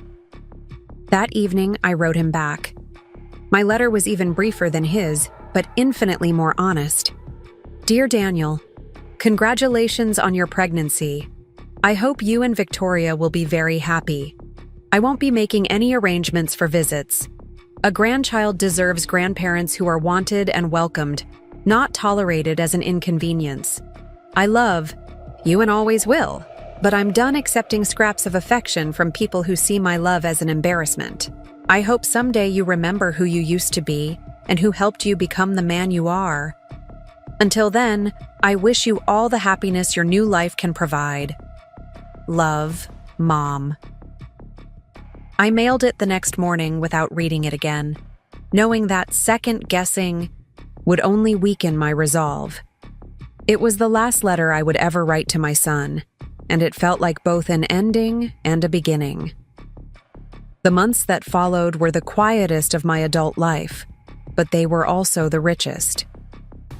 That evening, I wrote him back. My letter was even briefer than his, but infinitely more honest. Dear Daniel, congratulations on your pregnancy. I hope you and Victoria will be very happy. I won't be making any arrangements for visits. A grandchild deserves grandparents who are wanted and welcomed, not tolerated as an inconvenience. I love you and always will, but I'm done accepting scraps of affection from people who see my love as an embarrassment. I hope someday you remember who you used to be and who helped you become the man you are. Until then, I wish you all the happiness your new life can provide. Love, Mom. I mailed it the next morning without reading it again, knowing that second guessing would only weaken my resolve. It was the last letter I would ever write to my son, and it felt like both an ending and a beginning. The months that followed were the quietest of my adult life, but they were also the richest.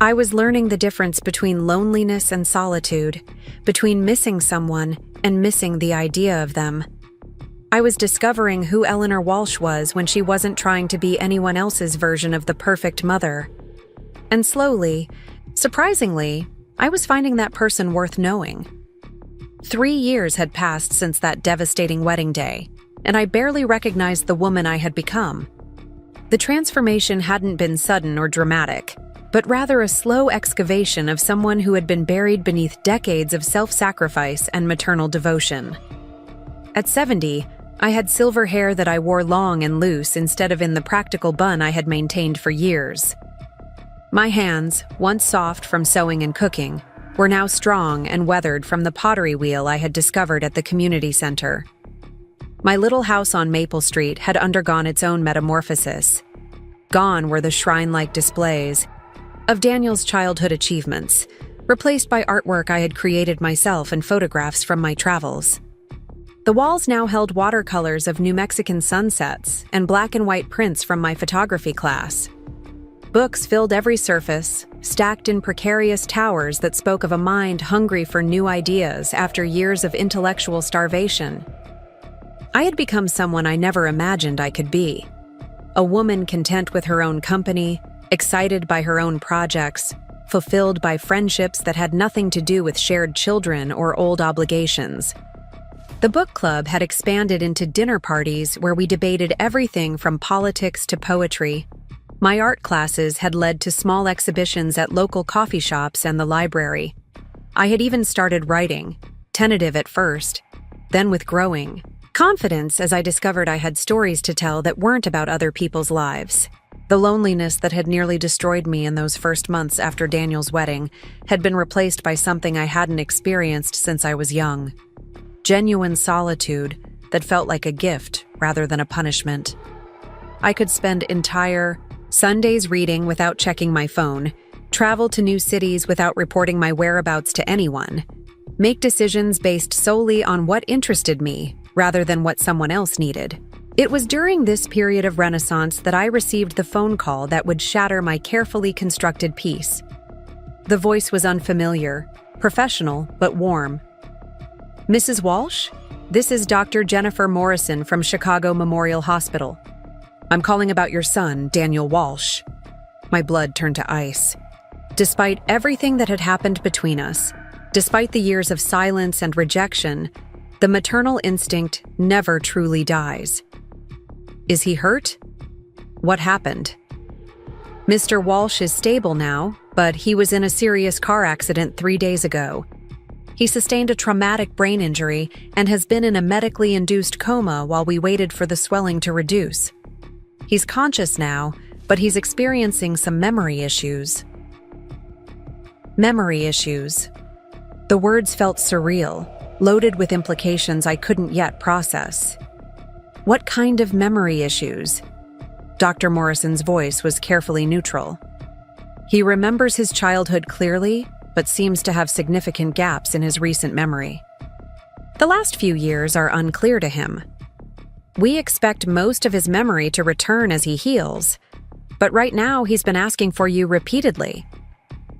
I was learning the difference between loneliness and solitude, between missing someone and missing the idea of them. I was discovering who Eleanor Walsh was when she wasn't trying to be anyone else's version of the perfect mother. And slowly, surprisingly, I was finding that person worth knowing. 3 years had passed since that devastating wedding day, and I barely recognized the woman I had become. The transformation hadn't been sudden or dramatic, but rather a slow excavation of someone who had been buried beneath decades of self-sacrifice and maternal devotion. At 70, I had silver hair that I wore long and loose instead of in the practical bun I had maintained for years. My hands, once soft from sewing and cooking, were now strong and weathered from the pottery wheel I had discovered at the community center. My little house on Maple Street had undergone its own metamorphosis. Gone were the shrine-like displays of Daniel's childhood achievements, replaced by artwork I had created myself and photographs from my travels. The walls now held watercolors of New Mexican sunsets and black and white prints from my photography class. Books filled every surface, stacked in precarious towers that spoke of a mind hungry for new ideas after years of intellectual starvation. I had become someone I never imagined I could be. A woman content with her own company, excited by her own projects, fulfilled by friendships that had nothing to do with shared children or old obligations. The book club had expanded into dinner parties where we debated everything from politics to poetry. My art classes had led to small exhibitions at local coffee shops and the library. I had even started writing, tentative at first, then with growing confidence as I discovered I had stories to tell that weren't about other people's lives. The loneliness that had nearly destroyed me in those first months after Daniel's wedding had been replaced by something I hadn't experienced since I was young. Genuine solitude that felt like a gift rather than a punishment. I could spend entire Sundays reading without checking my phone, travel to new cities without reporting my whereabouts to anyone, make decisions based solely on what interested me rather than what someone else needed. It was during this period of renaissance that I received the phone call that would shatter my carefully constructed peace. The voice was unfamiliar, professional, but warm. "Mrs. Walsh? This is Dr. Jennifer Morrison from Chicago Memorial Hospital. I'm calling about your son, Daniel Walsh." My blood turned to ice. Despite everything that had happened between us, despite the years of silence and rejection, the maternal instinct never truly dies. "Is he hurt? What happened?" "Mr. Walsh is stable now, but he was in a serious car accident 3 days ago. He sustained a traumatic brain injury and has been in a medically induced coma while we waited for the swelling to reduce. He's conscious now, but he's experiencing some memory issues." Memory issues. The words felt surreal, loaded with implications I couldn't yet process. What kind of memory issues? Dr. Morrison's voice was carefully neutral. "He remembers his childhood clearly, but seems to have significant gaps in his recent memory. The last few years are unclear to him. We expect most of his memory to return as he heals, but right now he's been asking for you repeatedly.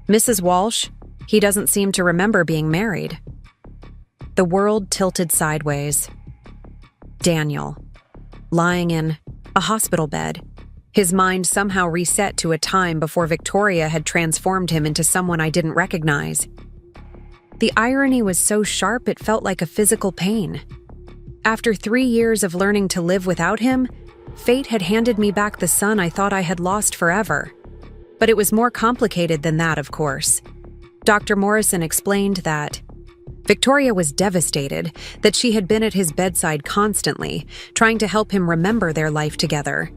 Mrs. Walsh, he doesn't seem to remember being married." The world tilted sideways. Daniel, lying in a hospital bed, his mind somehow reset to a time before Victoria had transformed him into someone I didn't recognize. The irony was so sharp it felt like a physical pain. After 3 years of learning to live without him, fate had handed me back the son I thought I had lost forever. But it was more complicated than that, of course. Dr. Morrison explained that Victoria was devastated that she had been at his bedside constantly, trying to help him remember their life together.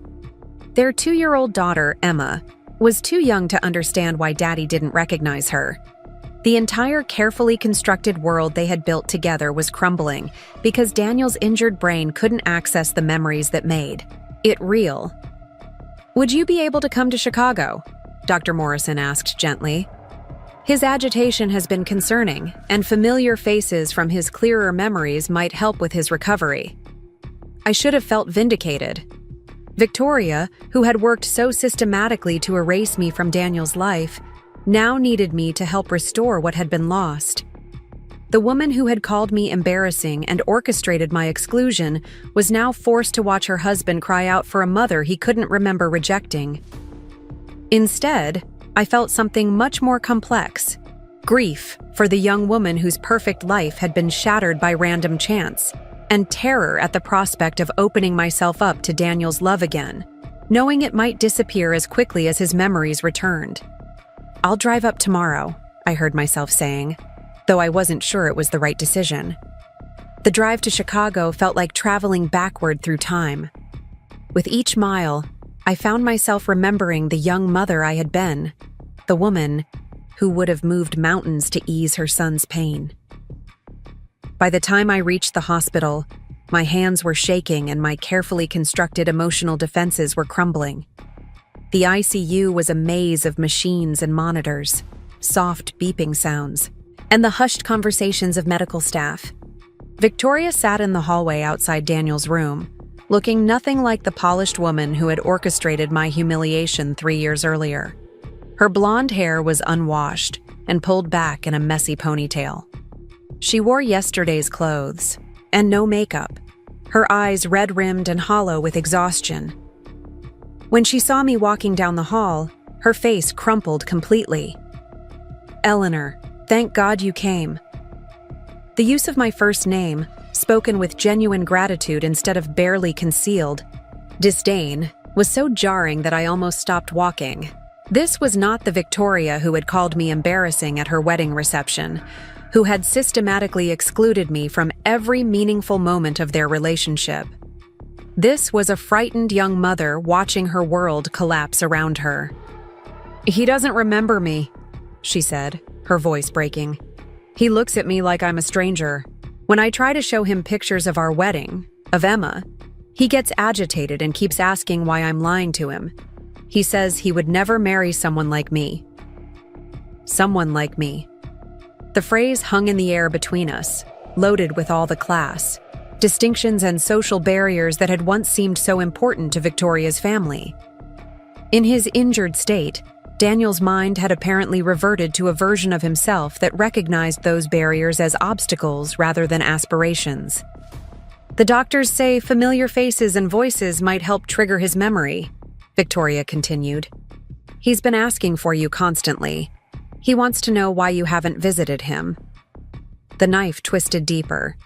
Their 2-year-old daughter, Emma, was too young to understand why Daddy didn't recognize her. The entire carefully constructed world they had built together was crumbling because Daniel's injured brain couldn't access the memories that made it real. "Would you be able to come to Chicago?" Dr. Morrison asked gently. His agitation has been concerning, and familiar faces from his clearer memories might help with his recovery. I should have felt vindicated. Victoria, who had worked so systematically to erase me from Daniel's life, now needed me to help restore what had been lost. The woman who had called me embarrassing and orchestrated my exclusion was now forced to watch her husband cry out for a mother he couldn't remember rejecting. Instead, I felt something much more complex: grief for the young woman whose perfect life had been shattered by random chance, and terror at the prospect of opening myself up to Daniel's love again, knowing it might disappear as quickly as his memories returned. "I'll drive up tomorrow," I heard myself saying, though I wasn't sure it was the right decision. The drive to Chicago felt like traveling backward through time. With each mile, I found myself remembering the young mother I had been, the woman who would have moved mountains to ease her son's pain. By the time I reached the hospital, my hands were shaking and my carefully constructed emotional defenses were crumbling. The ICU was a maze of machines and monitors, soft beeping sounds, and the hushed conversations of medical staff. Victoria sat in the hallway outside Daniel's room, looking nothing like the polished woman who had orchestrated my humiliation 3 years earlier. Her blonde hair was unwashed and pulled back in a messy ponytail. She wore yesterday's clothes, and no makeup, her eyes red-rimmed and hollow with exhaustion. When she saw me walking down the hall, her face crumpled completely. "Eleanor, thank God you came." The use of my first name, spoken with genuine gratitude instead of barely concealed disdain, was so jarring that I almost stopped walking. This was not the Victoria who had called me embarrassing at her wedding reception, who had systematically excluded me from every meaningful moment of their relationship. This was a frightened young mother watching her world collapse around her. "He doesn't remember me," she said, her voice breaking. "He looks at me like I'm a stranger. When I try to show him pictures of our wedding, of Emma, he gets agitated and keeps asking why I'm lying to him. He says he would never marry someone like me." Someone like me. The phrase hung in the air between us, loaded with all the class, distinctions and social barriers that had once seemed so important to Victoria's family. In his injured state, Daniel's mind had apparently reverted to a version of himself that recognized those barriers as obstacles rather than aspirations. "The doctors say familiar faces and voices might help trigger his memory," Victoria continued. "He's been asking for you constantly. He wants to know why you haven't visited him." The knife twisted deeper.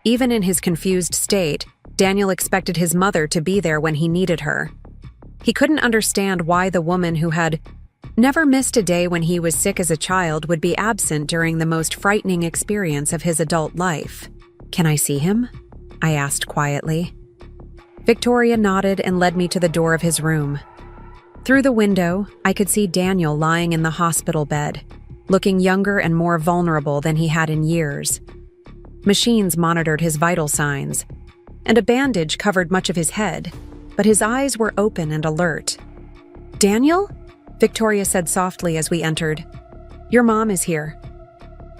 Even in his confused state, Daniel expected his mother to be there when he needed her. He couldn't understand why the woman who had never missed a day when he was sick as a child would be absent during the most frightening experience of his adult life. "Can I see him?" I asked quietly. Victoria nodded and led me to the door of his room. Through the window, I could see Daniel lying in the hospital bed, looking younger and more vulnerable than he had in years. Machines monitored his vital signs, and a bandage covered much of his head, but his eyes were open and alert. "Daniel?" Victoria said softly as we entered. "Your mom is here."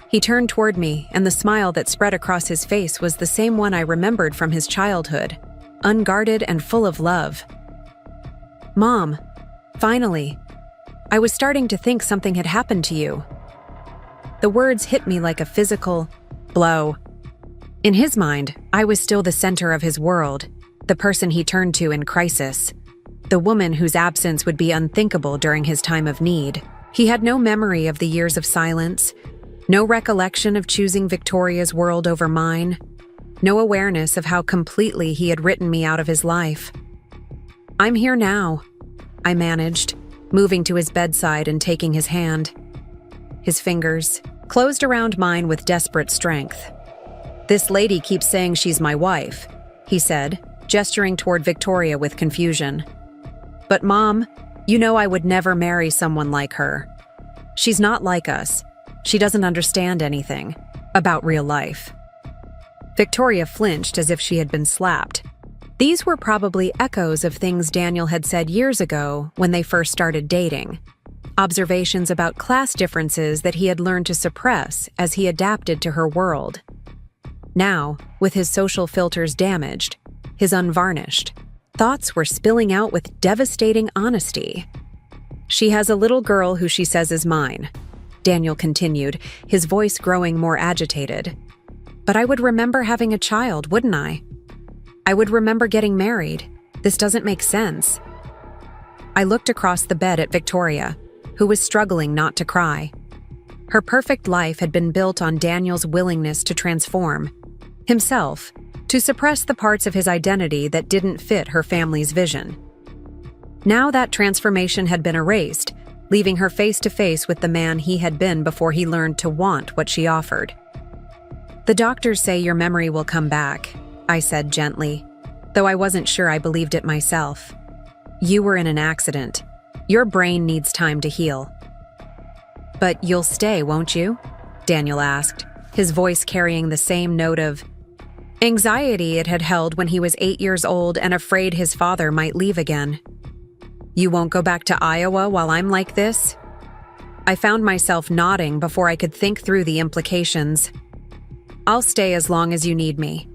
He turned toward me, and the smile that spread across his face was the same one I remembered from his childhood, unguarded and full of love. "Mom, finally. I was starting to think something had happened to you." The words hit me like a physical blow. In his mind, I was still the center of his world, the person he turned to in crisis, the woman whose absence would be unthinkable during his time of need. He had no memory of the years of silence, no recollection of choosing Victoria's world over mine, no awareness of how completely he had written me out of his life. "I'm here now," I managed, moving to his bedside and taking his hand. His fingers closed around mine with desperate strength. "This lady keeps saying she's my wife," he said, gesturing toward Victoria with confusion. "But Mom, you know I would never marry someone like her. She's not like us. She doesn't understand anything about real life." Victoria flinched as if she had been slapped. These were probably echoes of things Daniel had said years ago when they first started dating. Observations about class differences that he had learned to suppress as he adapted to her world. Now, with his social filters damaged, his unvarnished, thoughts were spilling out with devastating honesty. "She has a little girl who she says is mine," Daniel continued, his voice growing more agitated. "But I would remember having a child, wouldn't I? I would remember getting married. This doesn't make sense." I looked across the bed at Victoria, who was struggling not to cry. Her perfect life had been built on Daniel's willingness to transform himself, to suppress the parts of his identity that didn't fit her family's vision. Now that transformation had been erased, leaving her face to face with the man he had been before he learned to want what she offered. "The doctors say your memory will come back," I said gently, though I wasn't sure I believed it myself. "You were in an accident. Your brain needs time to heal." "But you'll stay, won't you?" Daniel asked, his voice carrying the same note of anxiety it had held when he was 8 years old and afraid his father might leave again. "You won't go back to Iowa while I'm like this?" I found myself nodding before I could think through the implications. "I'll stay as long as you need me."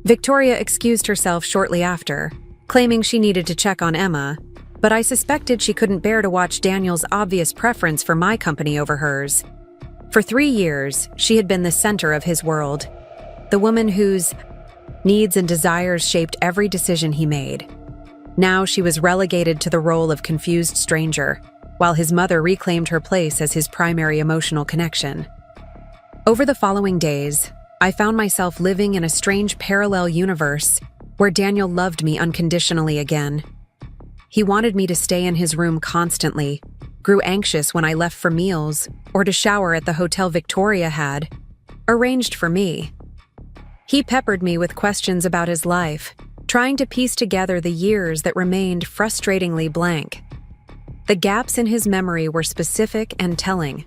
Victoria excused herself shortly after, claiming she needed to check on Emma, but I suspected she couldn't bear to watch Daniel's obvious preference for my company over hers. For 3 years, she had been the center of his world, the woman whose needs and desires shaped every decision he made. Now she was relegated to the role of confused stranger, while his mother reclaimed her place as his primary emotional connection. Over the following days, I found myself living in a strange parallel universe where Daniel loved me unconditionally again, He wanted me to stay in his room constantly, grew anxious when I left for meals or to shower at the hotel Victoria had arranged for me. He peppered me with questions about his life, trying to piece together the years that remained frustratingly blank. The gaps in his memory were specific and telling.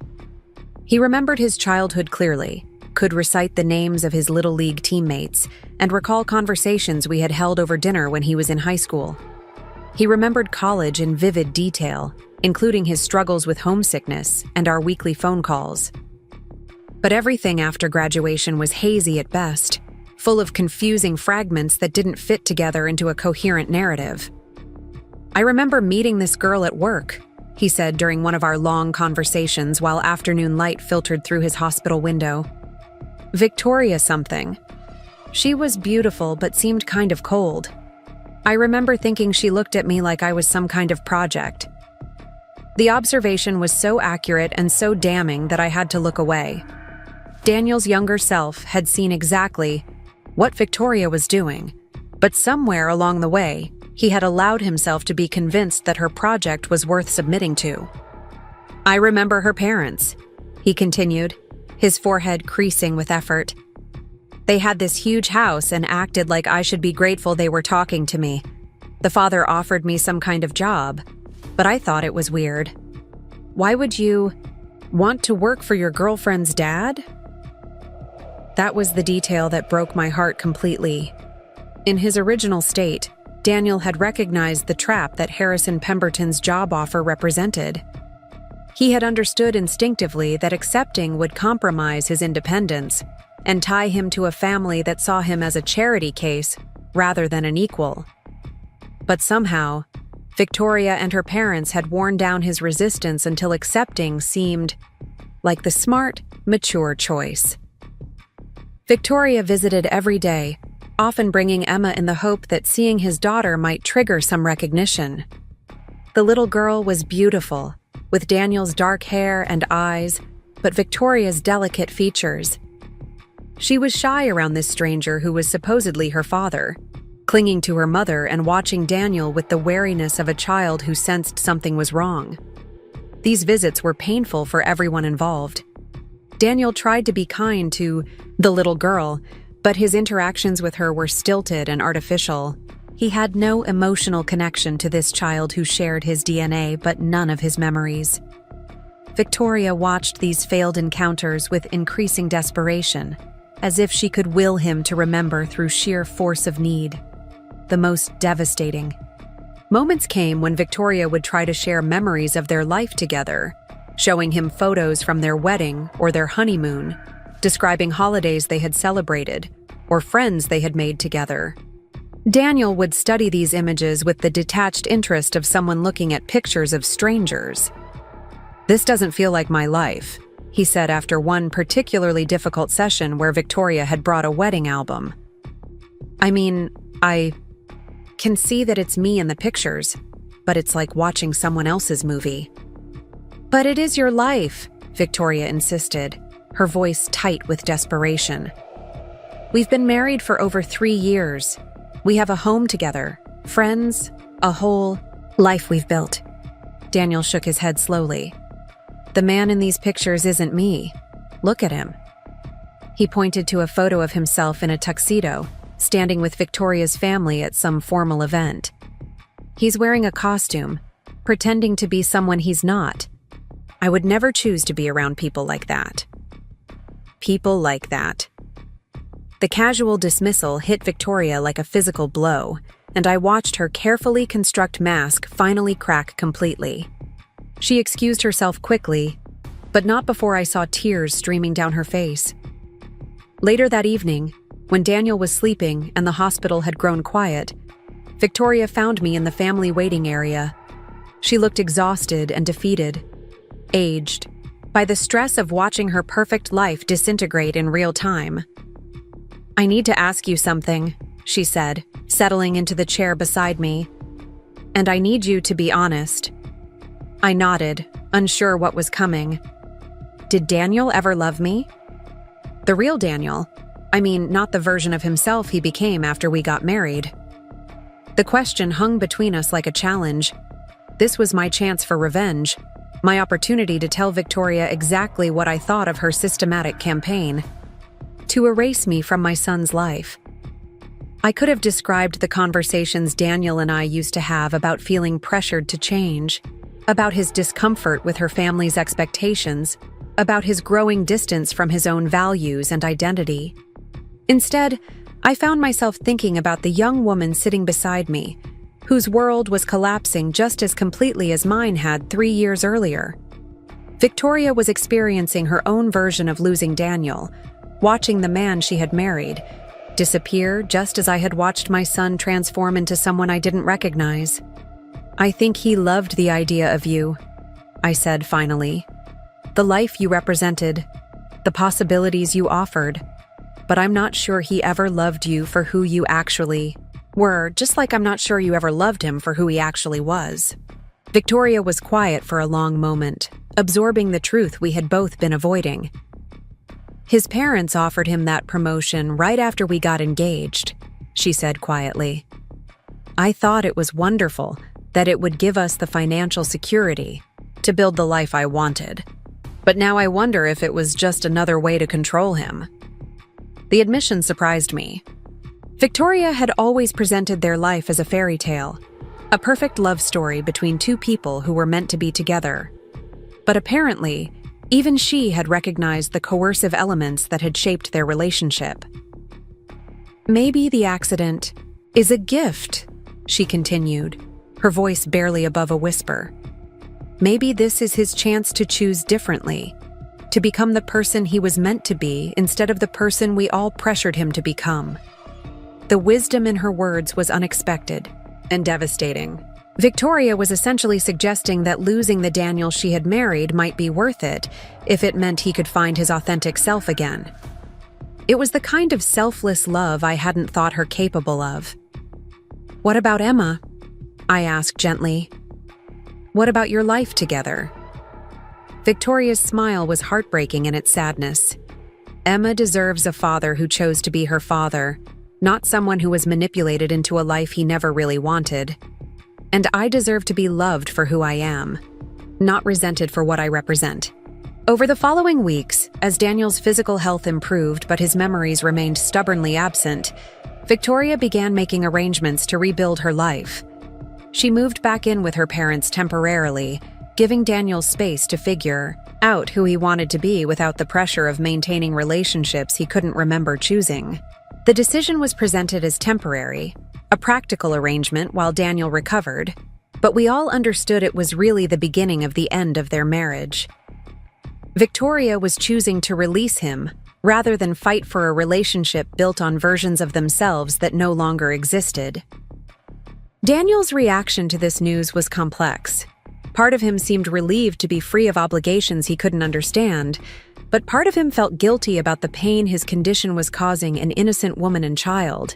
He remembered his childhood clearly, could recite the names of his Little League teammates, and recall conversations we had held over dinner when he was in high school. He remembered college in vivid detail, including his struggles with homesickness and our weekly phone calls. But everything after graduation was hazy at best, full of confusing fragments that didn't fit together into a coherent narrative. "I remember meeting this girl at work," he said during one of our long conversations while afternoon light filtered through his hospital window. "Victoria something. She was beautiful but seemed kind of cold. I remember thinking she looked at me like I was some kind of project." The observation was so accurate and so damning that I had to look away. Daniel's younger self had seen exactly what Victoria was doing, but somewhere along the way, he had allowed himself to be convinced that her project was worth submitting to. "I remember her parents," he continued, his forehead creasing with effort. "They had this huge house and acted like I should be grateful they were talking to me. The father offered me some kind of job, but I thought it was weird. Why would you want to work for your girlfriend's dad?" That was the detail that broke my heart completely. In his original state, Daniel had recognized the trap that Harrison Pemberton's job offer represented. He had understood instinctively that accepting would compromise his independence and tie him to a family that saw him as a charity case rather than an equal. But somehow, Victoria and her parents had worn down his resistance until accepting seemed like the smart, mature choice. Victoria visited every day, often bringing Emma in the hope that seeing his daughter might trigger some recognition. The little girl was beautiful, with Daniel's dark hair and eyes, but Victoria's delicate features. She was shy around this stranger who was supposedly her father, clinging to her mother and watching Daniel with the wariness of a child who sensed something was wrong. These visits were painful for everyone involved. Daniel tried to be kind to the little girl, but his interactions with her were stilted and artificial. He had no emotional connection to this child who shared his DNA but none of his memories. Victoria watched these failed encounters with increasing desperation, as if she could will him to remember through sheer force of need. The most devastating. Moments came when Victoria would try to share memories of their life together, showing him photos from their wedding or their honeymoon, describing holidays they had celebrated or friends they had made together. Daniel would study these images with the detached interest of someone looking at pictures of strangers. "This doesn't feel like my life," he said after one particularly difficult session where Victoria had brought a wedding album. "I mean, I can see that it's me in the pictures, but it's like watching someone else's movie." "But it is your life," Victoria insisted, her voice tight with desperation. "We've been married for over 3 years. We have a home together, friends, a whole life we've built." Daniel shook his head slowly. "The man in these pictures isn't me. Look at him." He pointed to a photo of himself in a tuxedo, standing with Victoria's family at some formal event. "He's wearing a costume, pretending to be someone he's not. I would never choose to be around people like that." People like that. The casual dismissal hit Victoria like a physical blow, and I watched her carefully construct mask finally crack completely. She excused herself quickly, but not before I saw tears streaming down her face. Later that evening, when Daniel was sleeping and the hospital had grown quiet, Victoria found me in the family waiting area. She looked exhausted and defeated, aged, by the stress of watching her perfect life disintegrate in real time. "I need to ask you something," she said, settling into the chair beside me. "And I need you to be honest." I nodded, unsure what was coming. "Did Daniel ever love me?" "The real Daniel. I mean, not the version of himself he became after we got married." The question hung between us like a challenge. This was my chance for revenge, my opportunity to tell Victoria exactly what I thought of her systematic campaign, to erase me from my son's life. I could have described the conversations Daniel and I used to have about feeling pressured to change, about his discomfort with her family's expectations, about his growing distance from his own values and identity. Instead, I found myself thinking about the young woman sitting beside me, whose world was collapsing just as completely as mine had 3 years earlier. Victoria was experiencing her own version of losing Daniel, watching the man she had married disappear just as I had watched my son transform into someone I didn't recognize. "I think he loved the idea of you," I said finally. "The life you represented, the possibilities you offered. But I'm not sure he ever loved you for who you actually were, just like I'm not sure you ever loved him for who he actually was." Victoria was quiet for a long moment, absorbing the truth we had both been avoiding. "His parents offered him that promotion right after we got engaged," she said quietly. "I thought it was wonderful, that it would give us the financial security to build the life I wanted. But now I wonder if it was just another way to control him." The admission surprised me. Victoria had always presented their life as a fairy tale, a perfect love story between two people who were meant to be together. But apparently, even she had recognized the coercive elements that had shaped their relationship. "Maybe the accident is a gift," she continued, her voice barely above a whisper. "Maybe this is his chance to choose differently, to become the person he was meant to be instead of the person we all pressured him to become." The wisdom in her words was unexpected and devastating. Victoria was essentially suggesting that losing the Daniel she had married might be worth it if it meant he could find his authentic self again. It was the kind of selfless love I hadn't thought her capable of. "What about Emma?" I asked gently. "What about your life together?" Victoria's smile was heartbreaking in its sadness. "Emma deserves a father who chose to be her father, not someone who was manipulated into a life he never really wanted. And I deserve to be loved for who I am, not resented for what I represent." Over the following weeks, as Daniel's physical health improved but his memories remained stubbornly absent, Victoria began making arrangements to rebuild her life. She moved back in with her parents temporarily, giving Daniel space to figure out who he wanted to be without the pressure of maintaining relationships he couldn't remember choosing. The decision was presented as temporary, a practical arrangement while Daniel recovered, but we all understood it was really the beginning of the end of their marriage. Victoria was choosing to release him rather than fight for a relationship built on versions of themselves that no longer existed. Daniel's reaction to this news was complex. Part of him seemed relieved to be free of obligations he couldn't understand, but part of him felt guilty about the pain his condition was causing an innocent woman and child.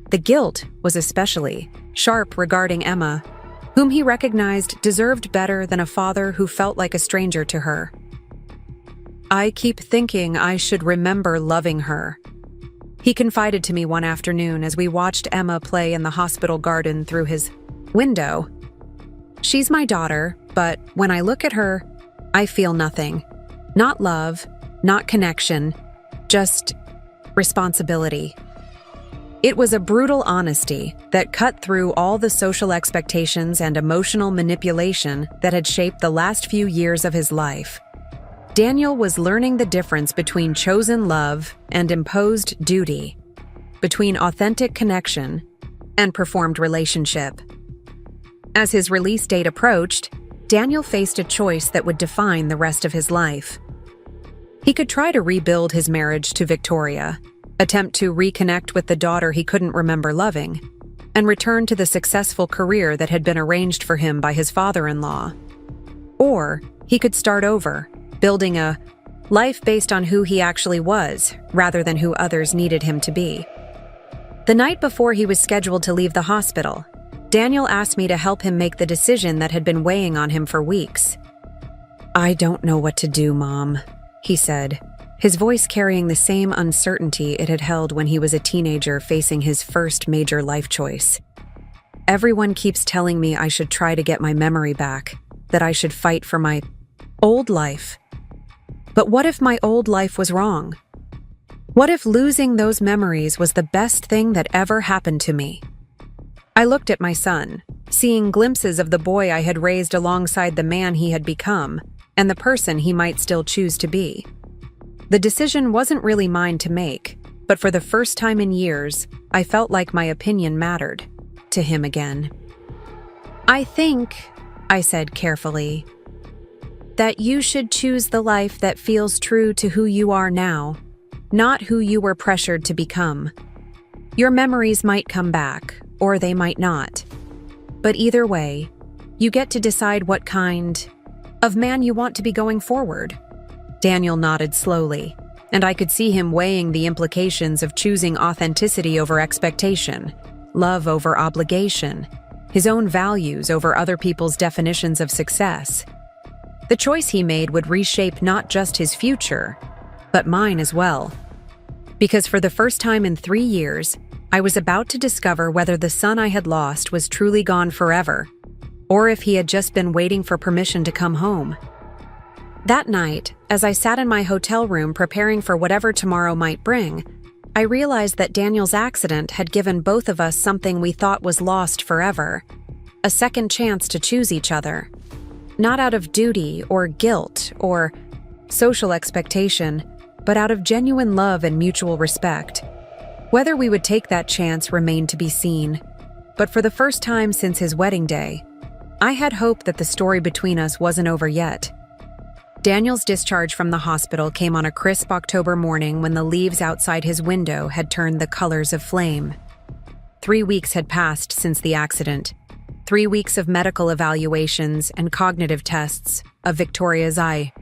The guilt was especially sharp regarding Emma, whom he recognized deserved better than a father who felt like a stranger to her. "I keep thinking I should remember loving her," he confided to me one afternoon as we watched Emma play in the hospital garden through his window. "She's my daughter, but when I look at her, I feel nothing. Not love, not connection, just responsibility." It was a brutal honesty that cut through all the social expectations and emotional manipulation that had shaped the last few years of his life. Daniel was learning the difference between chosen love and imposed duty, between authentic connection and performed relationship. As his release date approached, Daniel faced a choice that would define the rest of his life. He could try to rebuild his marriage to Victoria, attempt to reconnect with the daughter he couldn't remember loving, and return to the successful career that had been arranged for him by his father-in-law. Or he could start over, building a life based on who he actually was, rather than who others needed him to be. The night before he was scheduled to leave the hospital, Daniel asked me to help him make the decision that had been weighing on him for weeks. "I don't know what to do, Mom," he said, his voice carrying the same uncertainty it had held when he was a teenager facing his first major life choice. Everyone keeps telling me I should try to get my memory back, that I should fight for my old life. But what if my old life was wrong? What if losing those memories was the best thing that ever happened to me? I looked at my son, seeing glimpses of the boy I had raised alongside the man he had become and the person he might still choose to be. The decision wasn't really mine to make, but for the first time in years, I felt like my opinion mattered to him again. "I think," I said carefully, "that you should choose the life that feels true to who you are now, not who you were pressured to become. Your memories might come back, or they might not. But either way, you get to decide what kind of man you want to be going forward." Daniel nodded slowly, and I could see him weighing the implications of choosing authenticity over expectation, love over obligation, his own values over other people's definitions of success. The choice he made would reshape not just his future, but mine as well. Because for the first time in 3 years, I was about to discover whether the son I had lost was truly gone forever, or if he had just been waiting for permission to come home. That night, as I sat in my hotel room preparing for whatever tomorrow might bring, I realized that Daniel's accident had given both of us something we thought was lost forever: a second chance to choose each other. Not out of duty or guilt or social expectation, but out of genuine love and mutual respect. Whether we would take that chance remained to be seen, but for the first time since his wedding day, I had hope that the story between us wasn't over yet. Daniel's discharge from the hospital came on a crisp October morning when the leaves outside his window had turned the colors of flame. 3 weeks had passed since the accident. 3 weeks of medical evaluations and cognitive tests of Victoria's eye,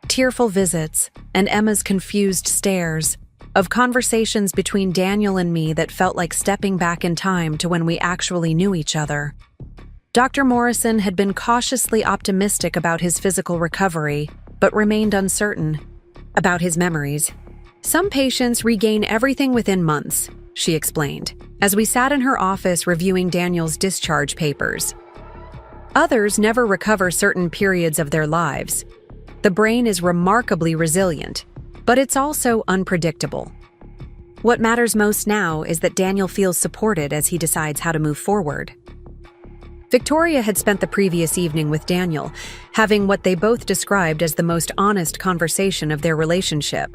tearful visits, and Emma's confused stares, of conversations between Daniel and me that felt like stepping back in time to when we actually knew each other. Dr. Morrison had been cautiously optimistic about his physical recovery, but remained uncertain about his memories. "Some patients regain everything within months," she explained, as we sat in her office reviewing Daniel's discharge papers. "Others never recover certain periods of their lives. The brain is remarkably resilient, but it's also unpredictable. What matters most now is that Daniel feels supported as he decides how to move forward." Victoria had spent the previous evening with Daniel, having what they both described as the most honest conversation of their relationship.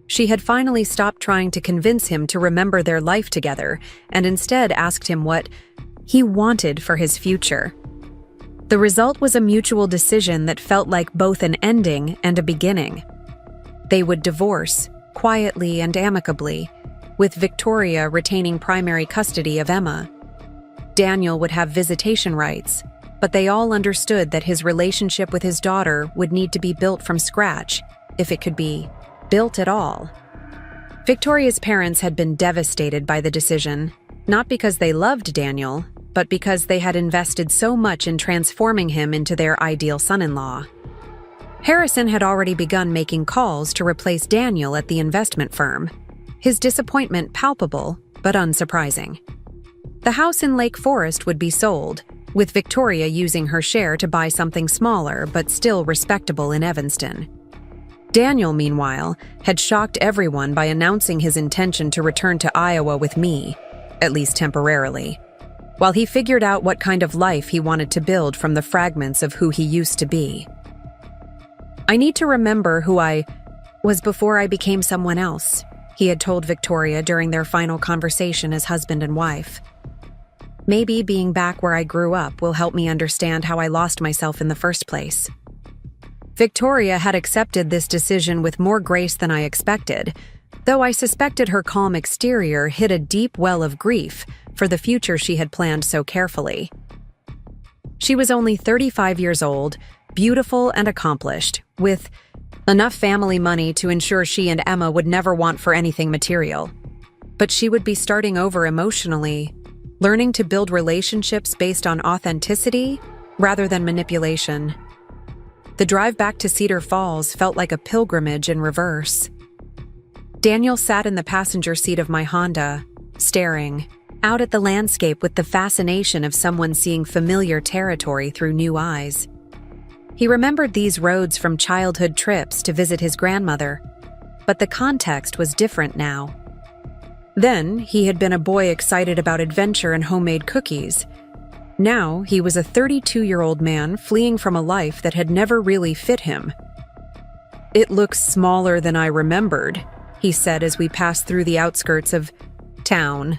She had finally stopped trying to convince him to remember their life together and instead asked him what he wanted for his future. The result was a mutual decision that felt like both an ending and a beginning. They would divorce, quietly and amicably, with Victoria retaining primary custody of Emma. Daniel would have visitation rights, but they all understood that his relationship with his daughter would need to be built from scratch, if it could be built at all. Victoria's parents had been devastated by the decision, not because they loved Daniel, but because they had invested so much in transforming him into their ideal son-in-law. Harrison had already begun making calls to replace Daniel at the investment firm, his disappointment palpable but unsurprising. The house in Lake Forest would be sold, with Victoria using her share to buy something smaller but still respectable in Evanston. Daniel, meanwhile, had shocked everyone by announcing his intention to return to Iowa with me, at least temporarily, while he figured out what kind of life he wanted to build from the fragments of who he used to be. "I need to remember who I was before I became someone else," he had told Victoria during their final conversation as husband and wife. "Maybe being back where I grew up will help me understand how I lost myself in the first place." Victoria had accepted this decision with more grace than I expected, though I suspected her calm exterior hid a deep well of grief for the future she had planned so carefully. She was only 35 years old, beautiful and accomplished, with enough family money to ensure she and Emma would never want for anything material. But she would be starting over emotionally, learning to build relationships based on authenticity rather than manipulation. The drive back to Cedar Falls felt like a pilgrimage in reverse. Daniel sat in the passenger seat of my Honda, staring, out at the landscape with the fascination of someone seeing familiar territory through new eyes. He remembered these roads from childhood trips to visit his grandmother, but the context was different now. Then, he had been a boy excited about adventure and homemade cookies. Now, he was a 32-year-old man fleeing from a life that had never really fit him. "It looks smaller than I remembered," he said as we passed through the outskirts of town,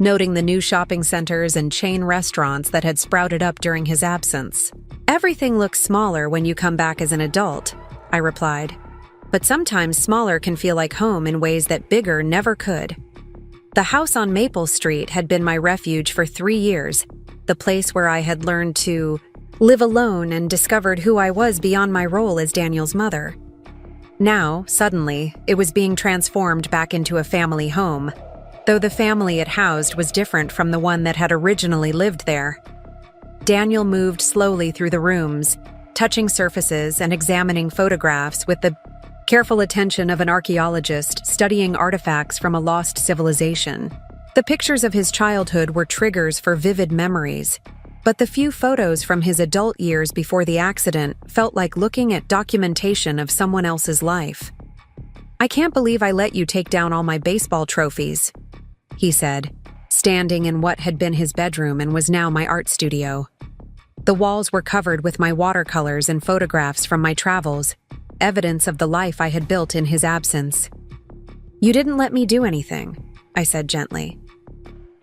noting the new shopping centers and chain restaurants that had sprouted up during his absence. "Everything looks smaller when you come back as an adult," I replied. "But sometimes smaller can feel like home in ways that bigger never could." The house on Maple Street had been my refuge for 3 years, the place where I had learned to live alone and discovered who I was beyond my role as Daniel's mother. Now, suddenly, it was being transformed back into a family home, though the family it housed was different from the one that had originally lived there. Daniel moved slowly through the rooms, touching surfaces and examining photographs with the careful attention of an archaeologist studying artifacts from a lost civilization. The pictures of his childhood were triggers for vivid memories, but the few photos from his adult years before the accident felt like looking at documentation of someone else's life. "I can't believe I let you take down all my baseball trophies," he said, standing in what had been his bedroom and was now my art studio. The walls were covered with my watercolors and photographs from my travels, evidence of the life I had built in his absence. "You didn't let me do anything," I said gently.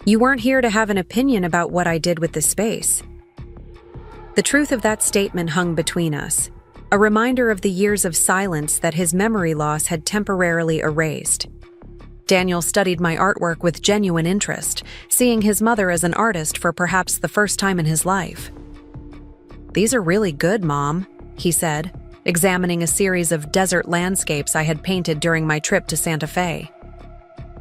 "You weren't here to have an opinion about what I did with the space." The truth of that statement hung between us, a reminder of the years of silence that his memory loss had temporarily erased. Daniel studied my artwork with genuine interest, seeing his mother as an artist for perhaps the first time in his life. "These are really good, Mom," he said, examining a series of desert landscapes I had painted during my trip to Santa Fe.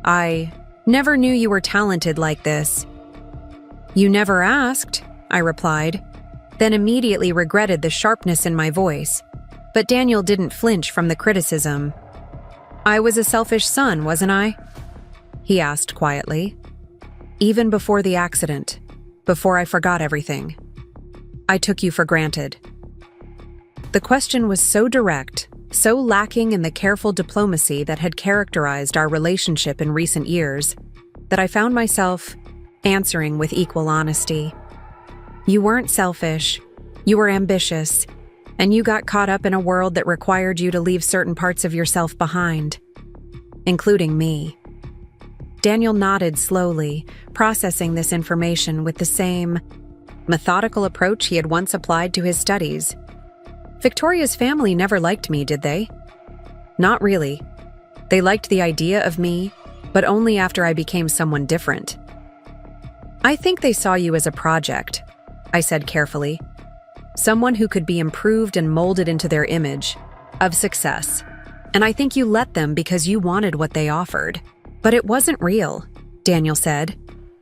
"I never knew you were talented like this." "You never asked," I replied, then immediately regretted the sharpness in my voice. But Daniel didn't flinch from the criticism. "I was a selfish son, wasn't I?" he asked quietly. "Even before the accident, before I forgot everything. I took you for granted." The question was so direct, so lacking in the careful diplomacy that had characterized our relationship in recent years, that I found myself answering with equal honesty. "You weren't selfish, you were ambitious, and you got caught up in a world that required you to leave certain parts of yourself behind, including me." Daniel nodded slowly, processing this information with the same methodical approach he had once applied to his studies. "Victoria's family never liked me, did they?" "Not really. They liked the idea of me, but only after I became someone different." "I think they saw you as a project," I said carefully. "Someone who could be improved and molded into their image of success. And I think you let them because you wanted what they offered. But it wasn't real," Daniel said,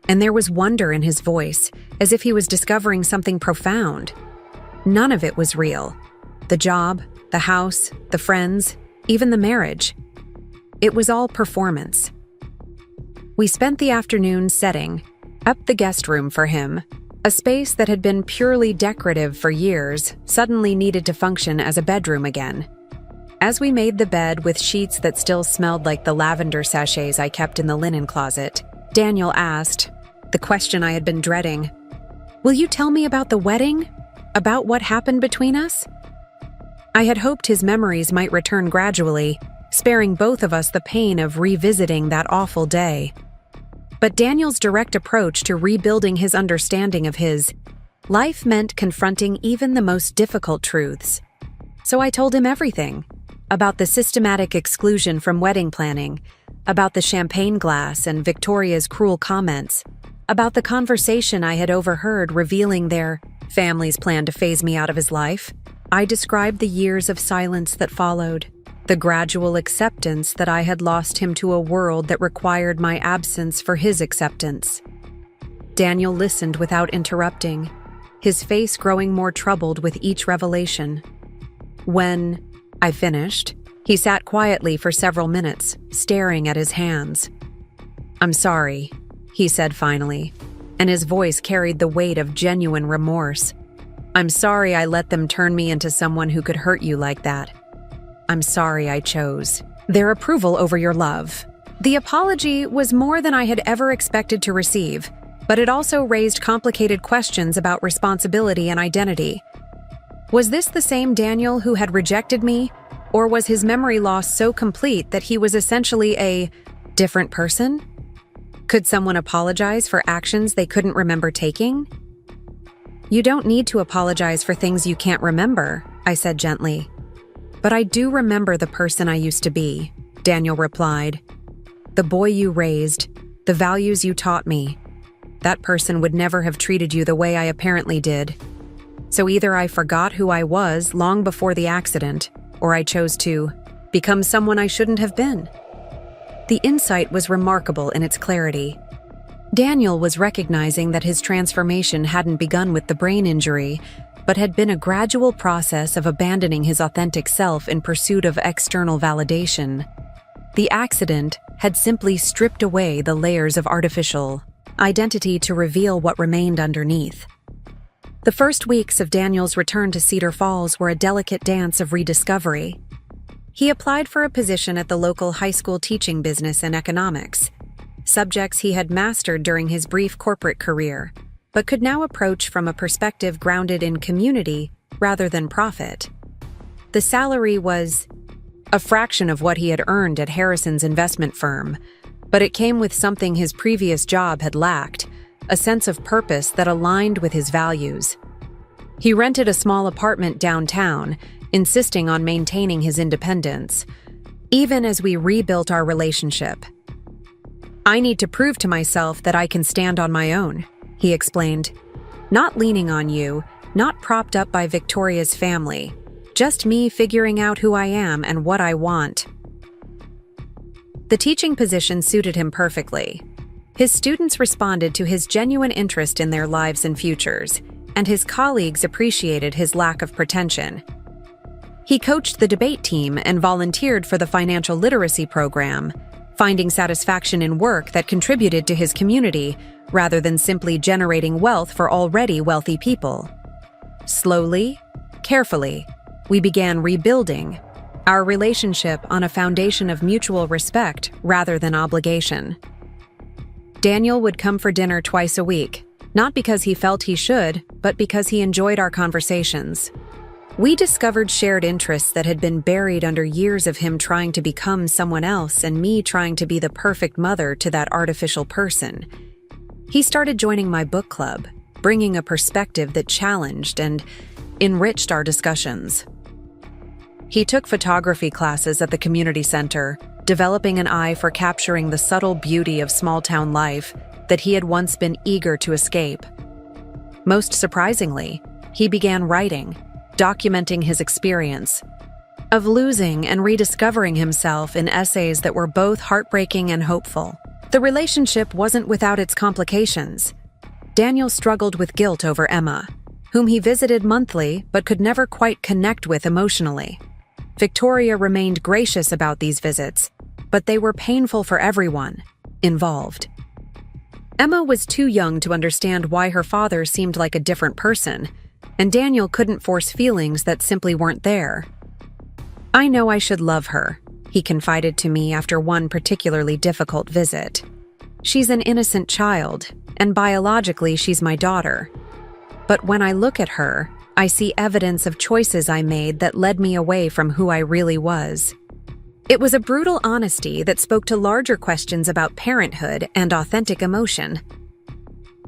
and there was wonder in his voice, as if he was discovering something profound. "None of it was real. The job, the house, the friends, even the marriage. It was all performance." We spent the afternoon setting up the guest room for him. A space that had been purely decorative for years suddenly needed to function as a bedroom again. As we made the bed with sheets that still smelled like the lavender sachets I kept in the linen closet, Daniel asked, the question I had been dreading, "Will you tell me about the wedding? About what happened between us?" I had hoped his memories might return gradually, sparing both of us the pain of revisiting that awful day. But Daniel's direct approach to rebuilding his understanding of his life meant confronting even the most difficult truths. So I told him everything, about the systematic exclusion from wedding planning, about the champagne glass and Victoria's cruel comments, about the conversation I had overheard revealing their family's plan to phase me out of his life. I described the years of silence that followed, the gradual acceptance that I had lost him to a world that required my absence for his acceptance. Daniel listened without interrupting, his face growing more troubled with each revelation. When I finished, he sat quietly for several minutes, staring at his hands. "I'm sorry," he said finally, and his voice carried the weight of genuine remorse. "I'm sorry I let them turn me into someone who could hurt you like that. I'm sorry I chose their approval over your love." The apology was more than I had ever expected to receive, but it also raised complicated questions about responsibility and identity. Was this the same Daniel who had rejected me, or was his memory loss so complete that he was essentially a different person? Could someone apologize for actions they couldn't remember taking? "You don't need to apologize for things you can't remember," I said gently. "But I do remember the person I used to be," Daniel replied. "The boy you raised, the values you taught me. That person would never have treated you the way I apparently did. So either I forgot who I was long before the accident, or I chose to become someone I shouldn't have been." The insight was remarkable in its clarity. Daniel was recognizing that his transformation hadn't begun with the brain injury, but had been a gradual process of abandoning his authentic self in pursuit of external validation. The accident had simply stripped away the layers of artificial identity to reveal what remained underneath. The first weeks of Daniel's return to Cedar Falls were a delicate dance of rediscovery. He applied for a position at the local high school teaching business and economics, subjects he had mastered during his brief corporate career, but could now approach from a perspective grounded in community rather than profit. The salary was a fraction of what he had earned at Harrison's investment firm, but it came with something his previous job had lacked, a sense of purpose that aligned with his values. He rented a small apartment downtown, insisting on maintaining his independence, even as we rebuilt our relationship. "I need to prove to myself that I can stand on my own," he explained. "Not leaning on you, not propped up by Victoria's family, just me figuring out who I am and what I want." The teaching position suited him perfectly. His students responded to his genuine interest in their lives and futures, and his colleagues appreciated his lack of pretension. He coached the debate team and volunteered for the financial literacy program, finding satisfaction in work that contributed to his community rather than simply generating wealth for already wealthy people. Slowly, carefully, we began rebuilding our relationship on a foundation of mutual respect rather than obligation. Daniel would come for dinner twice a week, not because he felt he should, but because he enjoyed our conversations. We discovered shared interests that had been buried under years of him trying to become someone else and me trying to be the perfect mother to that artificial person. He started joining my book club, bringing a perspective that challenged and enriched our discussions. He took photography classes at the community center, developing an eye for capturing the subtle beauty of small-town life that he had once been eager to escape. Most surprisingly, he began writing, documenting his experience of losing and rediscovering himself in essays that were both heartbreaking and hopeful. The relationship wasn't without its complications. Daniel struggled with guilt over Emma, whom he visited monthly but could never quite connect with emotionally. Victoria remained gracious about these visits, but they were painful for everyone involved. Emma was too young to understand why her father seemed like a different person, and Daniel couldn't force feelings that simply weren't there. "I know I should love her," he confided to me after one particularly difficult visit. "She's an innocent child, and biologically she's my daughter. But when I look at her, I see evidence of choices I made that led me away from who I really was." It was a brutal honesty that spoke to larger questions about parenthood and authentic emotion.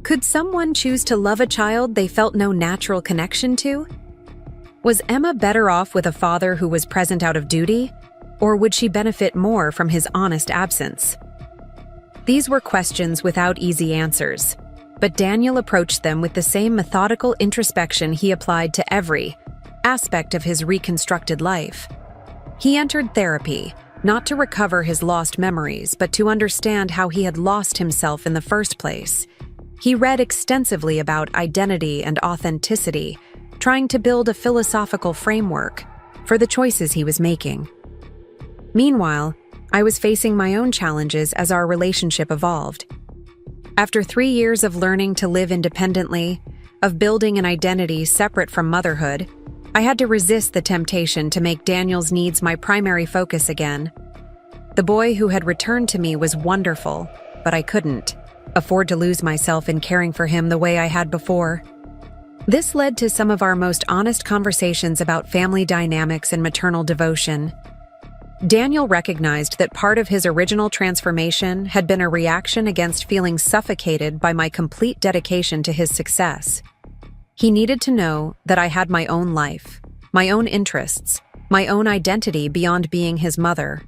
Could someone choose to love a child they felt no natural connection to? Was Emma better off with a father who was present out of duty, or would she benefit more from his honest absence? These were questions without easy answers, but Daniel approached them with the same methodical introspection he applied to every aspect of his reconstructed life. He entered therapy, not to recover his lost memories, but to understand how he had lost himself in the first place. He read extensively about identity and authenticity, trying to build a philosophical framework for the choices he was making. Meanwhile, I was facing my own challenges as our relationship evolved. After 3 years of learning to live independently, of building an identity separate from motherhood, I had to resist the temptation to make Daniel's needs my primary focus again. The boy who had returned to me was wonderful, but I couldn't afford to lose myself in caring for him the way I had before. This led to some of our most honest conversations about family dynamics and maternal devotion. Daniel recognized that part of his original transformation had been a reaction against feeling suffocated by my complete dedication to his success. He needed to know that I had my own life, my own interests, my own identity beyond being his mother.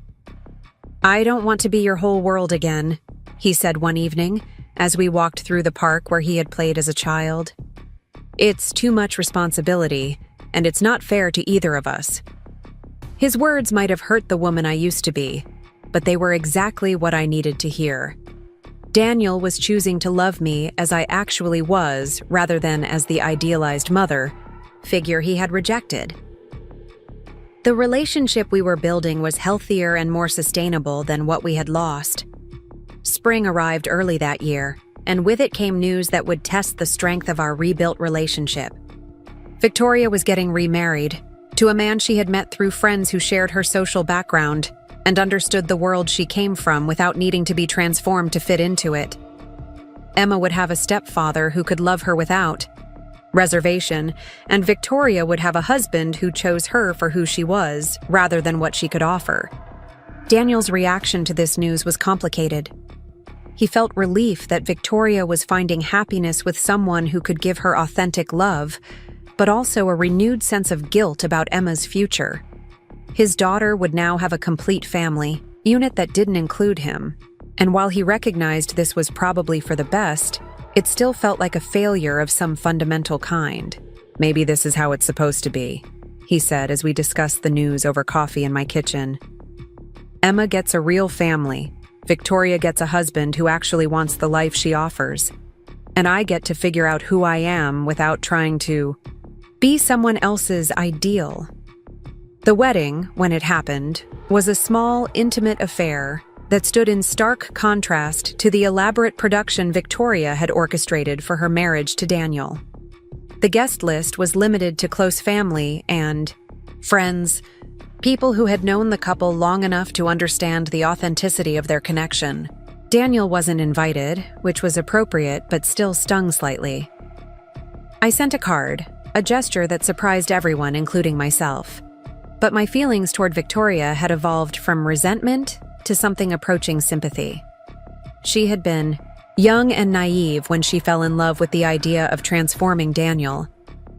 "I don't want to be your whole world again," he said one evening as we walked through the park where he had played as a child. "It's too much responsibility, and it's not fair to either of us." His words might have hurt the woman I used to be, but they were exactly what I needed to hear. Daniel was choosing to love me as I actually was rather than as the idealized mother figure he had rejected. The relationship we were building was healthier and more sustainable than what we had lost. Spring arrived early that year, and with it came news that would test the strength of our rebuilt relationship. Victoria was getting remarried to a man she had met through friends who shared her social background and understood the world she came from without needing to be transformed to fit into it. Emma would have a stepfather who could love her without reservation, and Victoria would have a husband who chose her for who she was rather than what she could offer. Daniel's reaction to this news was complicated. He felt relief that Victoria was finding happiness with someone who could give her authentic love, but also a renewed sense of guilt about Emma's future. His daughter would now have a complete family unit that didn't include him, and while he recognized this was probably for the best, it still felt like a failure of some fundamental kind. "Maybe this is how it's supposed to be," he said as we discussed the news over coffee in my kitchen. "Emma gets a real family, Victoria gets a husband who actually wants the life she offers, and I get to figure out who I am without trying to be someone else's ideal." The wedding, when it happened, was a small, intimate affair that stood in stark contrast to the elaborate production Victoria had orchestrated for her marriage to Daniel. The guest list was limited to close family and friends, people who had known the couple long enough to understand the authenticity of their connection. Daniel wasn't invited, which was appropriate but still stung slightly. I sent a card, a gesture that surprised everyone, including myself. But my feelings toward Victoria had evolved from resentment to something approaching sympathy. She had been young and naive when she fell in love with the idea of transforming Daniel,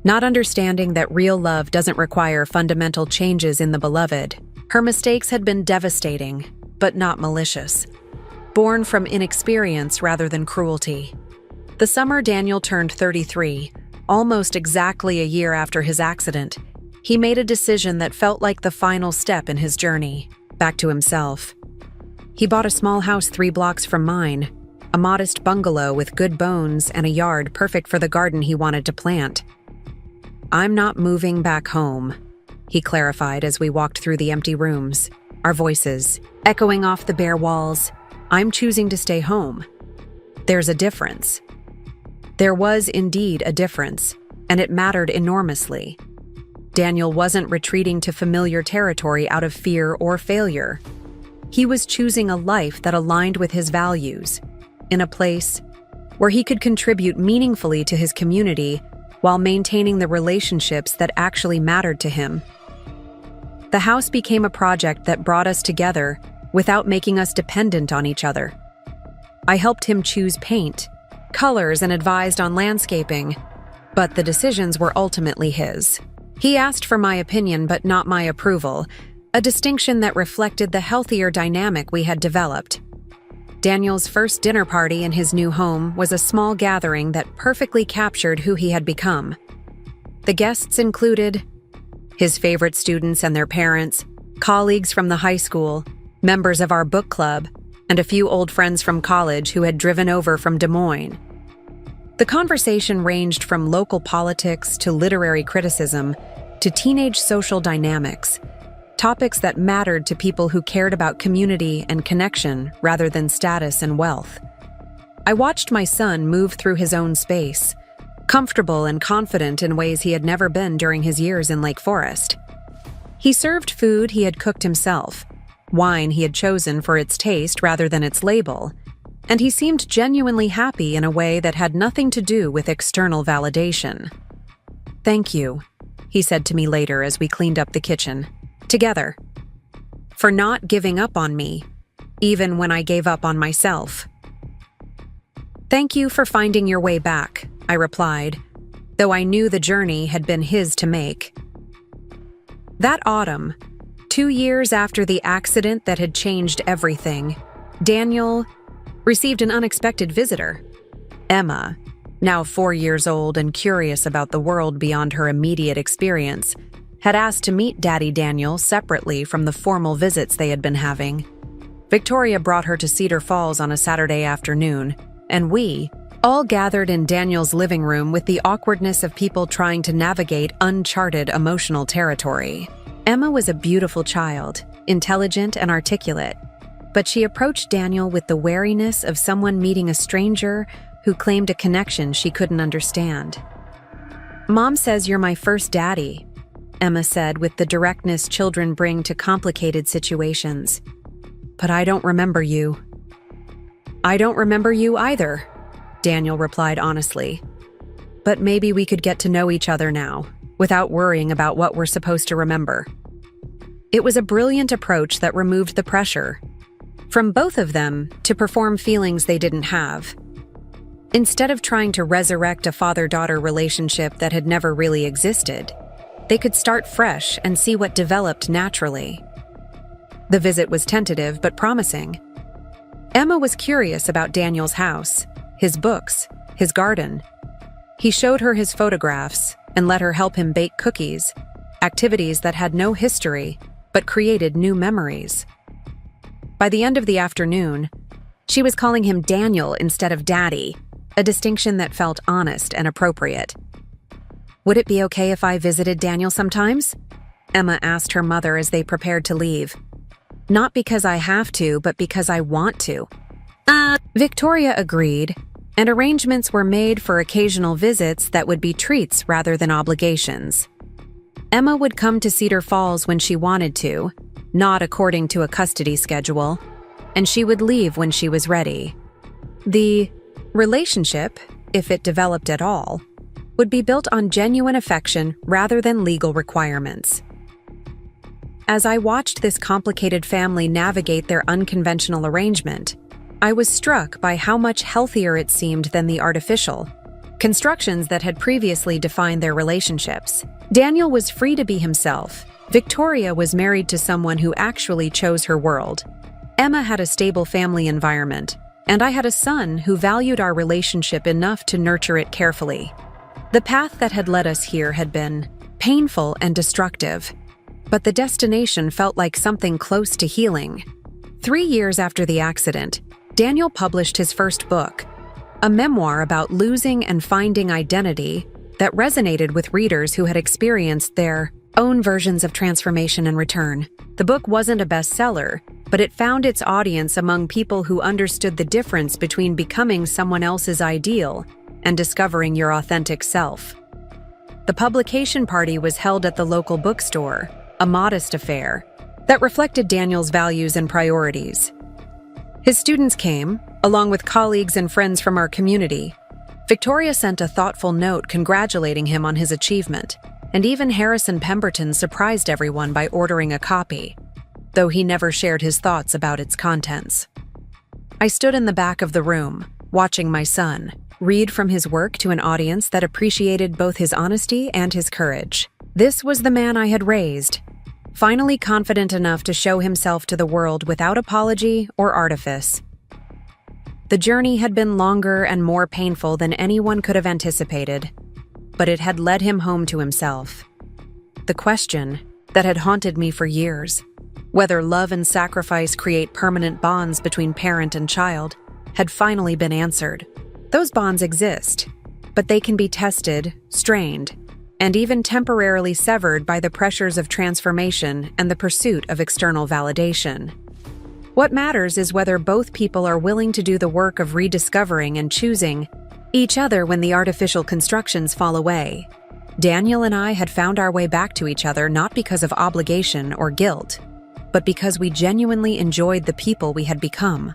not understanding that real love doesn't require fundamental changes in the beloved. Her mistakes had been devastating, but not malicious, born from inexperience rather than cruelty. The summer Daniel turned 33, almost exactly a year after his accident, he made a decision that felt like the final step in his journey, back to himself. He bought a small house 3 blocks from mine, a modest bungalow with good bones and a yard perfect for the garden he wanted to plant. "I'm not moving back home," he clarified as we walked through the empty rooms, our voices echoing off the bare walls. "I'm choosing to stay home. There's a difference." There was indeed a difference, and it mattered enormously. Daniel wasn't retreating to familiar territory out of fear or failure. He was choosing a life that aligned with his values, in a place where he could contribute meaningfully to his community while maintaining the relationships that actually mattered to him. The house became a project that brought us together without making us dependent on each other. I helped him choose paint, colors, and advised on landscaping, but the decisions were ultimately his. He asked for my opinion but not my approval, a distinction that reflected the healthier dynamic we had developed. Daniel's first dinner party in his new home was a small gathering that perfectly captured who he had become. The guests included his favorite students and their parents, colleagues from the high school, members of our book club, and a few old friends from college who had driven over from Des Moines. The conversation ranged from local politics to literary criticism to teenage social dynamics, topics that mattered to people who cared about community and connection rather than status and wealth. I watched my son move through his own space, comfortable and confident in ways he had never been during his years in Lake Forest. He served food he had cooked himself, wine he had chosen for its taste rather than its label, and he seemed genuinely happy in a way that had nothing to do with external validation. "Thank you," he said to me later as we cleaned up the kitchen, together, "for not giving up on me, even when I gave up on myself." "Thank you for finding your way back," I replied, though I knew the journey had been his to make. That autumn, 2 years after the accident that had changed everything, Daniel received an unexpected visitor. Emma, now 4 years old and curious about the world beyond her immediate experience, had asked to meet Daddy Daniel separately from the formal visits they had been having. Victoria brought her to Cedar Falls on a Saturday afternoon, and we all gathered in Daniel's living room with the awkwardness of people trying to navigate uncharted emotional territory. Emma was a beautiful child, intelligent and articulate, but she approached Daniel with the wariness of someone meeting a stranger who claimed a connection she couldn't understand. "Mom says you're my first daddy," Emma said with the directness children bring to complicated situations. "But I don't remember you." "I don't remember you either," Daniel replied honestly. "But maybe we could get to know each other now, without worrying about what we're supposed to remember." It was a brilliant approach that removed the pressure from both of them to perform feelings they didn't have. Instead of trying to resurrect a father-daughter relationship that had never really existed, they could start fresh and see what developed naturally. The visit was tentative but promising. Emma was curious about Daniel's house, his books, his garden. He showed her his photographs and let her help him bake cookies, activities that had no history but created new memories. By the end of the afternoon, she was calling him Daniel instead of Daddy, a distinction that felt honest and appropriate. "Would it be okay if I visited Daniel sometimes?" Emma asked her mother as they prepared to leave. "Not because I have to, but because I want to." Victoria agreed, and arrangements were made for occasional visits that would be treats rather than obligations. Emma would come to Cedar Falls when she wanted to, not according to a custody schedule, and she would leave when she was ready. The relationship, if it developed at all, would be built on genuine affection rather than legal requirements. As I watched this complicated family navigate their unconventional arrangement, I was struck by how much healthier it seemed than the artificial constructions that had previously defined their relationships. Daniel was free to be himself. Victoria was married to someone who actually chose her world. Emma had a stable family environment, and I had a son who valued our relationship enough to nurture it carefully. The path that had led us here had been painful and destructive, but the destination felt like something close to healing. 3 years after the accident, Daniel published his first book, a memoir about losing and finding identity that resonated with readers who had experienced their own versions of transformation and return. The book wasn't a bestseller, but it found its audience among people who understood the difference between becoming someone else's ideal and discovering your authentic self. The publication party was held at the local bookstore, a modest affair that reflected Daniel's values and priorities. His students came, along with colleagues and friends from our community. Victoria sent a thoughtful note congratulating him on his achievement, and even Harrison Pemberton surprised everyone by ordering a copy, though he never shared his thoughts about its contents. I stood in the back of the room, watching my son read from his work to an audience that appreciated both his honesty and his courage. This was the man I had raised, finally confident enough to show himself to the world without apology or artifice. The journey had been longer and more painful than anyone could have anticipated, but it had led him home to himself. The question that had haunted me for years, whether love and sacrifice create permanent bonds between parent and child, had finally been answered. Those bonds exist, but they can be tested, strained, and even temporarily severed by the pressures of transformation and the pursuit of external validation. What matters is whether both people are willing to do the work of rediscovering and choosing each other when the artificial constructions fall away. Daniel and I had found our way back to each other not because of obligation or guilt, but because we genuinely enjoyed the people we had become.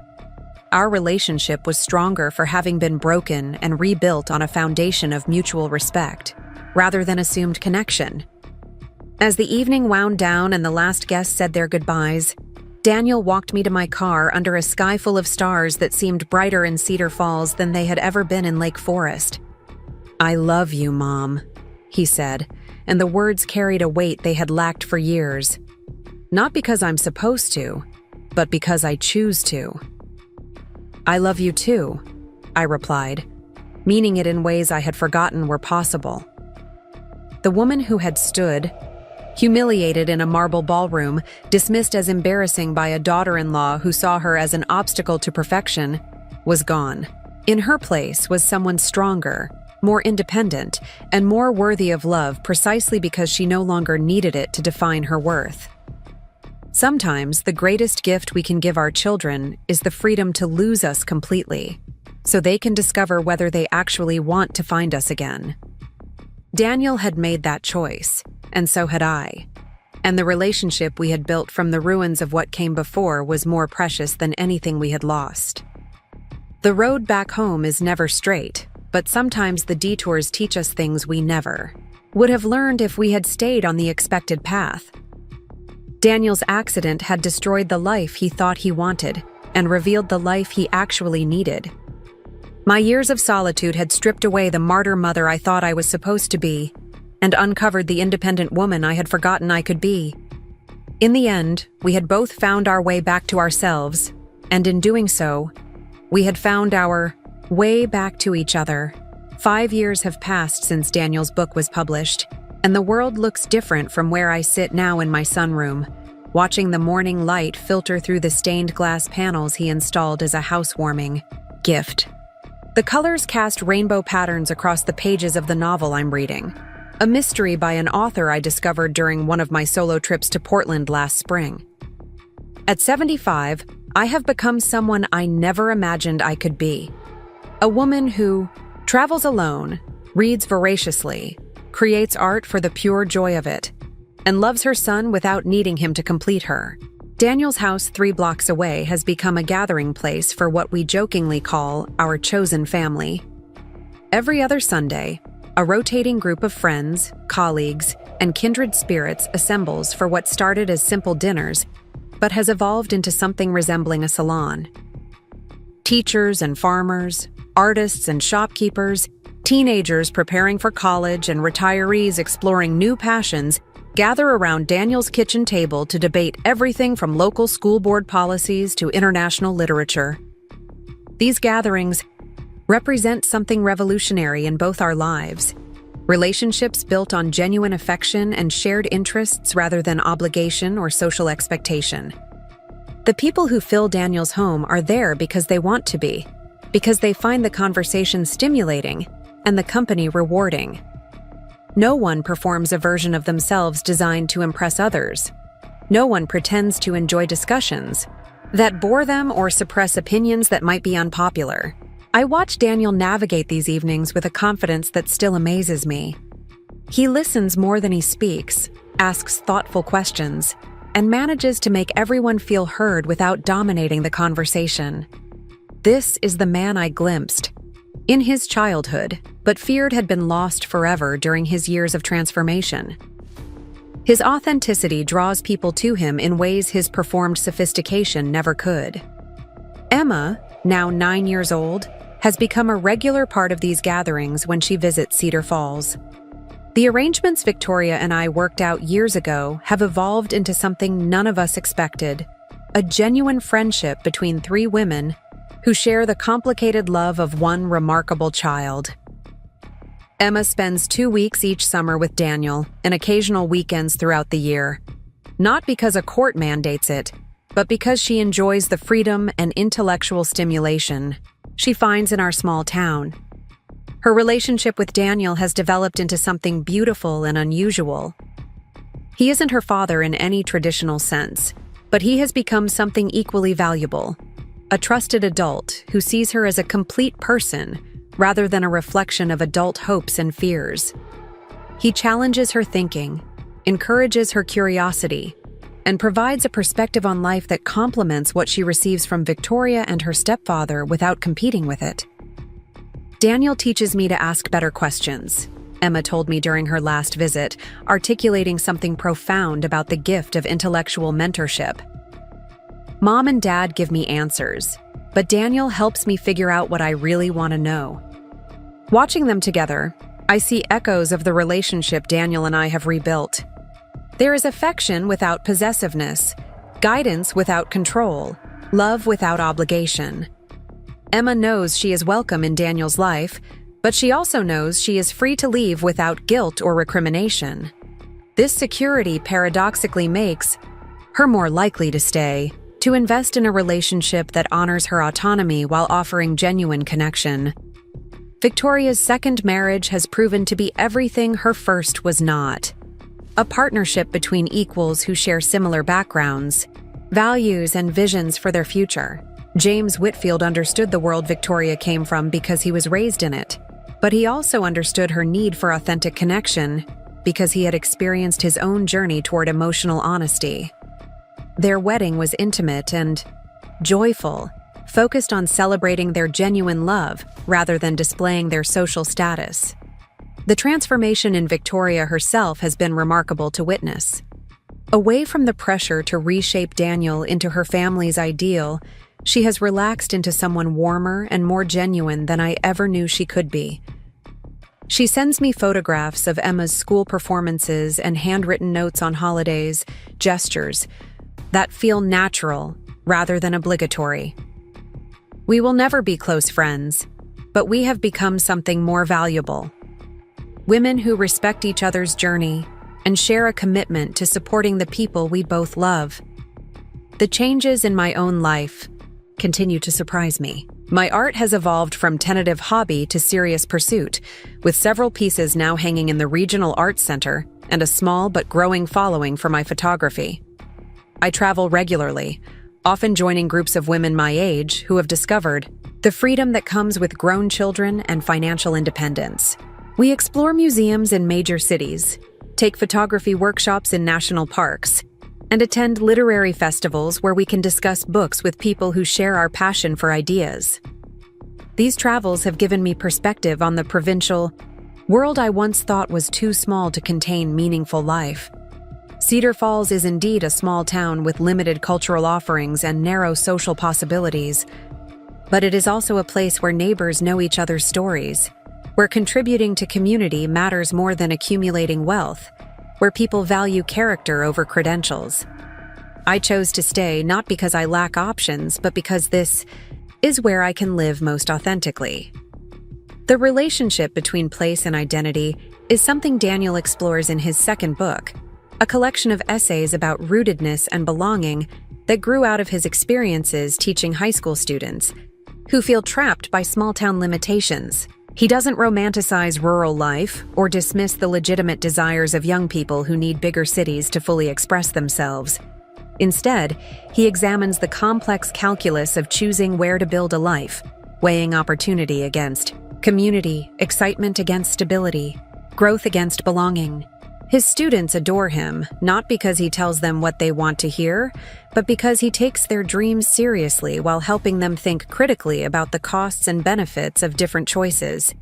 Our relationship was stronger for having been broken and rebuilt on a foundation of mutual respect, rather than assumed connection. As the evening wound down and the last guests said their goodbyes, Daniel walked me to my car under a sky full of stars that seemed brighter in Cedar Falls than they had ever been in Lake Forest. "I love you, Mom," he said, and the words carried a weight they had lacked for years. "Not because I'm supposed to, but because I choose to." "I love you too," I replied, meaning it in ways I had forgotten were possible. The woman who had stood, humiliated in a marble ballroom, dismissed as embarrassing by a daughter-in-law who saw her as an obstacle to perfection, was gone. In her place was someone stronger, more independent, and more worthy of love precisely because she no longer needed it to define her worth. Sometimes the greatest gift we can give our children is the freedom to lose us completely, so they can discover whether they actually want to find us again. Daniel had made that choice, and so had I. And the relationship we had built from the ruins of what came before was more precious than anything we had lost. The road back home is never straight, but sometimes the detours teach us things we never would have learned if we had stayed on the expected path. Daniel's accident had destroyed the life he thought he wanted and revealed the life he actually needed. My years of solitude had stripped away the martyr mother I thought I was supposed to be and uncovered the independent woman I had forgotten I could be. In the end, we had both found our way back to ourselves, and in doing so, we had found our way back to each other. 5 years have passed since Daniel's book was published, and the world looks different from where I sit now in my sunroom, watching the morning light filter through the stained glass panels he installed as a housewarming gift. The colors cast rainbow patterns across the pages of the novel I'm reading, a mystery by an author I discovered during one of my solo trips to Portland last spring. At 75, I have become someone I never imagined I could be. A woman who travels alone, reads voraciously, creates art for the pure joy of it, and loves her son without needing him to complete her. Daniel's house 3 blocks away has become a gathering place for what we jokingly call our chosen family. Every other Sunday, a rotating group of friends, colleagues, and kindred spirits assembles for what started as simple dinners, but has evolved into something resembling a salon. Teachers and farmers, artists and shopkeepers, teenagers preparing for college, and retirees exploring new passions gather around Daniel's kitchen table to debate everything from local school board policies to international literature. These gatherings represent something revolutionary in both our lives: relationships built on genuine affection and shared interests rather than obligation or social expectation. The people who fill Daniel's home are there because they want to be, because they find the conversation stimulating and the company rewarding. No one performs a version of themselves designed to impress others. No one pretends to enjoy discussions that bore them or suppress opinions that might be unpopular. I watch Daniel navigate these evenings with a confidence that still amazes me. He listens more than he speaks, asks thoughtful questions, and manages to make everyone feel heard without dominating the conversation. This is the man I glimpsed in his childhood, but feared had been lost forever during his years of transformation. His authenticity draws people to him in ways his performed sophistication never could. Emma, now 9 years old, has become a regular part of these gatherings when she visits Cedar Falls. The arrangements Victoria and I worked out years ago have evolved into something none of us expected: a genuine friendship between 3 women who share the complicated love of one remarkable child. Emma spends 2 weeks each summer with Daniel and occasional weekends throughout the year, not because a court mandates it, but because she enjoys the freedom and intellectual stimulation she finds in our small town. Her relationship with Daniel has developed into something beautiful and unusual. He isn't her father in any traditional sense, But he has become something equally valuable, a trusted adult who sees her as a complete person rather than a reflection of adult hopes and fears. He challenges her thinking, encourages her curiosity, and provides a perspective on life that complements what she receives from Victoria and her stepfather without competing with it. Daniel teaches me to ask better questions, Emma told me during her last visit, articulating something profound about the gift of intellectual mentorship. Mom and Dad give me answers, but Daniel helps me figure out what I really want to know. Watching them together, I see echoes of the relationship Daniel and I have rebuilt. There is affection without possessiveness, guidance without control, love without obligation. Emma knows she is welcome in Daniel's life, but she also knows she is free to leave without guilt or recrimination. This security paradoxically makes her more likely to stay, to invest in a relationship that honors her autonomy while offering genuine connection. Victoria's second marriage has proven to be everything her first was not. A partnership between equals who share similar backgrounds, values, and visions for their future. James Whitfield understood the world Victoria came from because he was raised in it, but he also understood her need for authentic connection because he had experienced his own journey toward emotional honesty. Their wedding was intimate and joyful, focused on celebrating their genuine love rather than displaying their social status. The transformation in Victoria herself has been remarkable to witness. Away from the pressure to reshape Daniel into her family's ideal, she has relaxed into someone warmer and more genuine than I ever knew she could be. She sends me photographs of Emma's school performances and handwritten notes on holidays, gestures that feel natural rather than obligatory. We will never be close friends, but we have become something more valuable. Women who respect each other's journey and share a commitment to supporting the people we both love. The changes in my own life continue to surprise me. My art has evolved from tentative hobby to serious pursuit, with several pieces now hanging in the Regional Arts Center and a small but growing following for my photography. I travel regularly, often joining groups of women my age who have discovered the freedom that comes with grown children and financial independence. We explore museums in major cities, take photography workshops in national parks, and attend literary festivals where we can discuss books with people who share our passion for ideas. These travels have given me perspective on the provincial world I once thought was too small to contain meaningful life. Cedar Falls is indeed a small town with limited cultural offerings and narrow social possibilities, but it is also a place where neighbors know each other's stories, where contributing to community matters more than accumulating wealth, where people value character over credentials. I chose to stay not because I lack options, but because this is where I can live most authentically. The relationship between place and identity is something Daniel explores in his second book, a collection of essays about rootedness and belonging that grew out of his experiences teaching high school students who feel trapped by small-town limitations. He doesn't romanticize rural life or dismiss the legitimate desires of young people who need bigger cities to fully express themselves. Instead, he examines the complex calculus of choosing where to build a life, weighing opportunity against community, excitement against stability, growth against belonging. His students adore him, not because he tells them what they want to hear, but because he takes their dreams seriously while helping them think critically about the costs and benefits of different choices.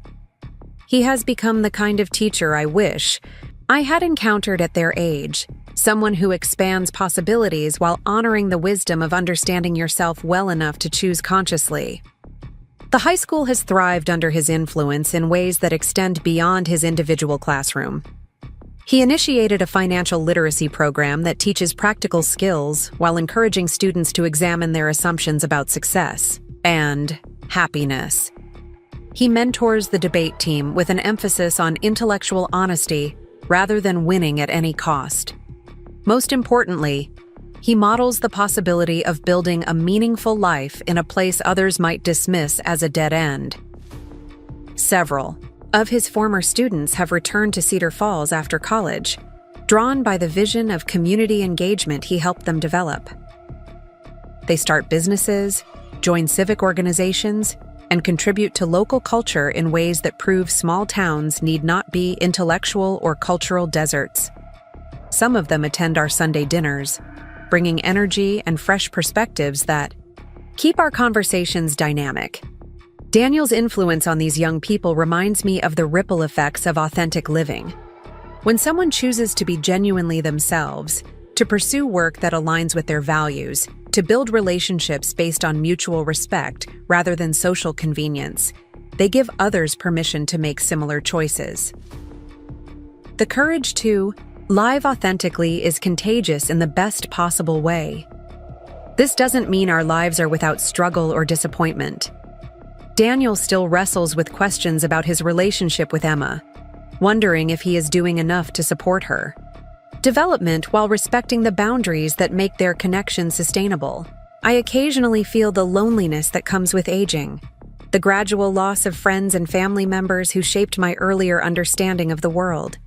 He has become the kind of teacher I wish I had encountered at their age, someone who expands possibilities while honoring the wisdom of understanding yourself well enough to choose consciously. The high school has thrived under his influence in ways that extend beyond his individual classroom. He initiated a financial literacy program that teaches practical skills while encouraging students to examine their assumptions about success and happiness. He mentors the debate team with an emphasis on intellectual honesty rather than winning at any cost. Most importantly, he models the possibility of building a meaningful life in a place others might dismiss as a dead end. Several of his former students have returned to Cedar Falls after college, drawn by the vision of community engagement he helped them develop. They start businesses, join civic organizations, and contribute to local culture in ways that prove small towns need not be intellectual or cultural deserts. Some of them attend our Sunday dinners, bringing energy and fresh perspectives that keep our conversations dynamic. Daniel's influence on these young people reminds me of the ripple effects of authentic living. When someone chooses to be genuinely themselves, to pursue work that aligns with their values, to build relationships based on mutual respect rather than social convenience, they give others permission to make similar choices. The courage to live authentically is contagious in the best possible way. This doesn't mean our lives are without struggle or disappointment. Daniel still wrestles with questions about his relationship with Emma, wondering if he is doing enough to support her. Development while respecting the boundaries that make their connection sustainable. I occasionally feel the loneliness that comes with aging, the gradual loss of friends and family members who shaped my earlier understanding of the world.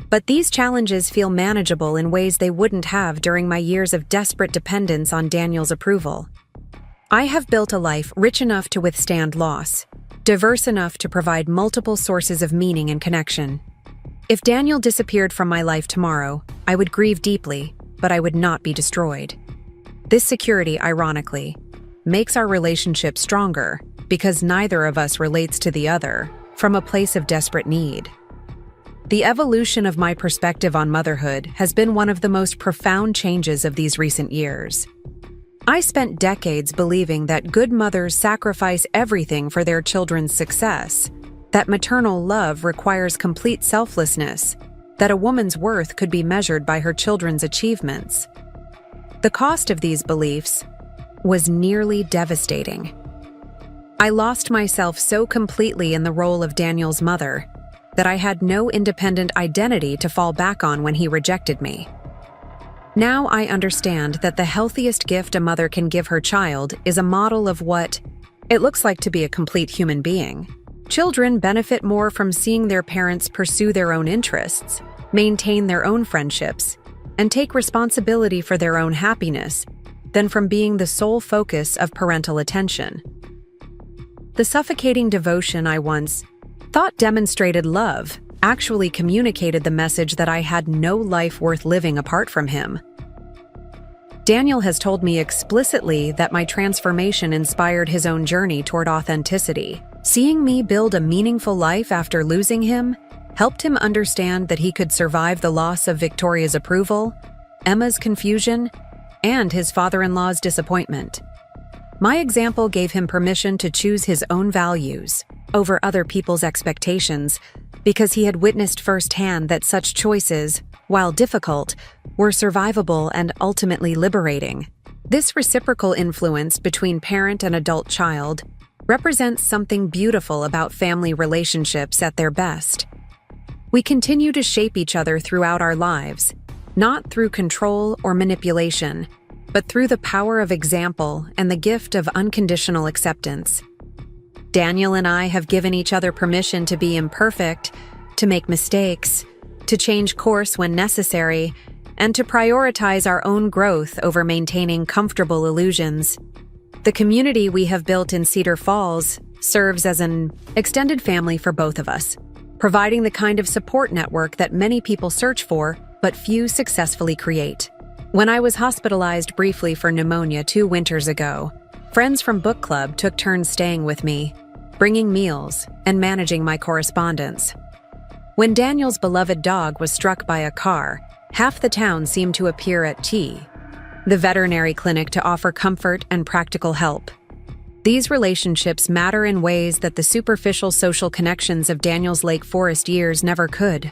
But these challenges feel manageable in ways they wouldn't have during my years of desperate dependence on Daniel's approval. I have built a life rich enough to withstand loss, diverse enough to provide multiple sources of meaning and connection. If Daniel disappeared from my life tomorrow, I would grieve deeply, but I would not be destroyed. This security, ironically, makes our relationship stronger because neither of us relates to the other from a place of desperate need. The evolution of my perspective on motherhood has been one of the most profound changes of these recent years. I spent decades believing that good mothers sacrifice everything for their children's success, that maternal love requires complete selflessness, that a woman's worth could be measured by her children's achievements. The cost of these beliefs was nearly devastating. I lost myself so completely in the role of Daniel's mother that I had no independent identity to fall back on when he rejected me. Now I understand that the healthiest gift a mother can give her child is a model of what it looks like to be a complete human being. Children benefit more from seeing their parents pursue their own interests, maintain their own friendships, and take responsibility for their own happiness than from being the sole focus of parental attention. The suffocating devotion I once thought demonstrated love actually communicated the message that I had no life worth living apart from him. Daniel has told me explicitly that my transformation inspired his own journey toward authenticity. Seeing me build a meaningful life after losing him helped him understand that he could survive the loss of Victoria's approval, Emma's confusion, and his father-in-law's disappointment. My example gave him permission to choose his own values over other people's expectations because he had witnessed firsthand that such choices, while difficult, were survivable and ultimately liberating. This reciprocal influence between parent and adult child represents something beautiful about family relationships at their best. We continue to shape each other throughout our lives, not through control or manipulation, but through the power of example and the gift of unconditional acceptance. Daniel and I have given each other permission to be imperfect, to make mistakes, to change course when necessary, and to prioritize our own growth over maintaining comfortable illusions. The community we have built in Cedar Falls serves as an extended family for both of us, providing the kind of support network that many people search for, but few successfully create. When I was hospitalized briefly for pneumonia 2 winters ago, friends from book club took turns staying with me, bringing meals, and managing my correspondence. When Daniel's beloved dog was struck by a car, half the town seemed to appear at T, the veterinary clinic, to offer comfort and practical help. These relationships matter in ways that the superficial social connections of Daniel's Lake Forest years never could.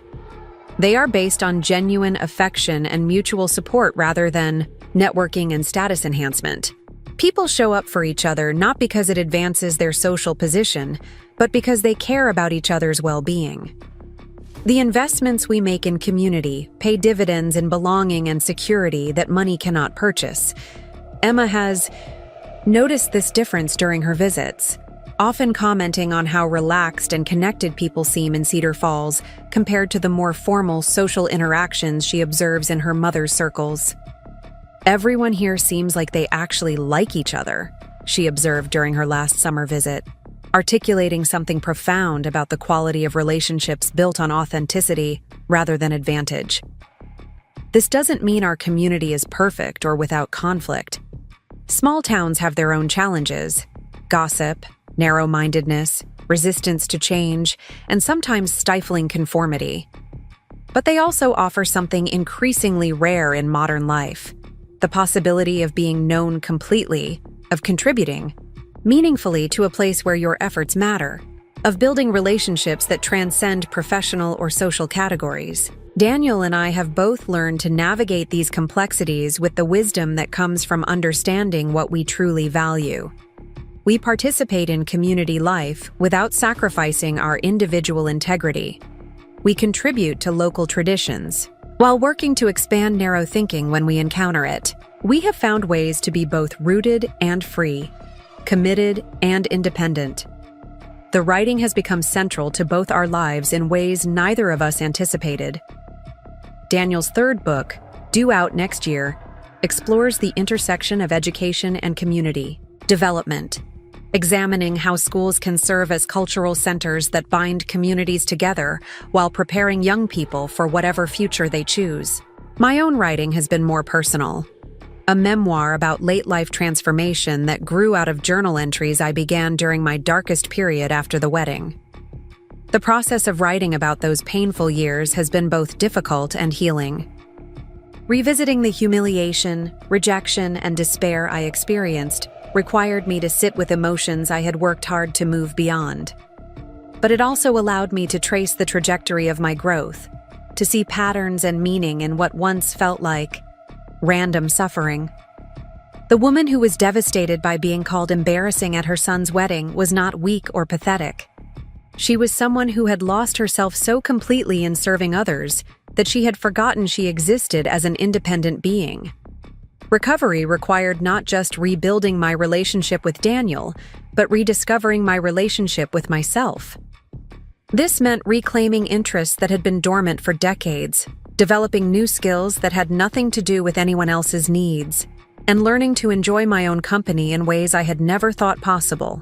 They are based on genuine affection and mutual support rather than networking and status enhancement. People show up for each other not because it advances their social position, but because they care about each other's well-being. The investments we make in community pay dividends in belonging and security that money cannot purchase. Emma has noticed this difference during her visits, often commenting on how relaxed and connected people seem in Cedar Falls compared to the more formal social interactions she observes in her mother's circles. Everyone here seems like they actually like each other, she observed during her last summer visit, articulating something profound about the quality of relationships built on authenticity rather than advantage. This doesn't mean our community is perfect or without conflict. Small towns have their own challenges: gossip, narrow-mindedness, resistance to change, and sometimes stifling conformity. But they also offer something increasingly rare in modern life: the possibility of being known completely, of contributing meaningfully to a place where your efforts matter, of building relationships that transcend professional or social categories. Daniel and I have both learned to navigate these complexities with the wisdom that comes from understanding what we truly value. We participate in community life without sacrificing our individual integrity. We contribute to local traditions, while working to expand narrow thinking when we encounter it. We have found ways to be both rooted and free, committed and independent. The writing has become central to both our lives in ways neither of us anticipated. Daniel's third book, due out next year, explores the intersection of education and community development, examining how schools can serve as cultural centers that bind communities together while preparing young people for whatever future they choose. My own writing has been more personal. A memoir about late-life transformation that grew out of journal entries I began during my darkest period after the wedding. The process of writing about those painful years has been both difficult and healing. Revisiting the humiliation, rejection, and despair I experienced required me to sit with emotions I had worked hard to move beyond. But it also allowed me to trace the trajectory of my growth, to see patterns and meaning in what once felt like random suffering. The woman who was devastated by being called embarrassing at her son's wedding was not weak or pathetic. She was someone who had lost herself so completely in serving others that she had forgotten she existed as an independent being. Recovery required not just rebuilding my relationship with Daniel, but rediscovering my relationship with myself. This meant reclaiming interests that had been dormant for decades, developing new skills that had nothing to do with anyone else's needs, and learning to enjoy my own company in ways I had never thought possible.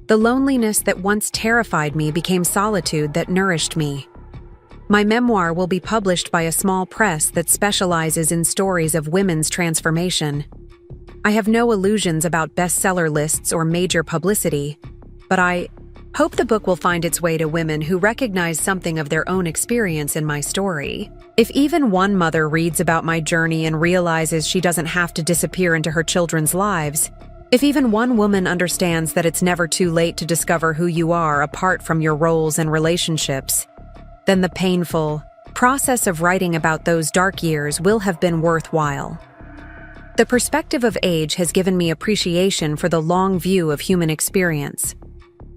The loneliness that once terrified me became solitude that nourished me. My memoir will be published by a small press that specializes in stories of women's transformation. I have no illusions about bestseller lists or major publicity, but I hope the book will find its way to women who recognize something of their own experience in my story. If even one mother reads about my journey and realizes she doesn't have to disappear into her children's lives, if even one woman understands that it's never too late to discover who you are apart from your roles and relationships, then the painful process of writing about those dark years will have been worthwhile. The perspective of age has given me appreciation for the long view of human experience.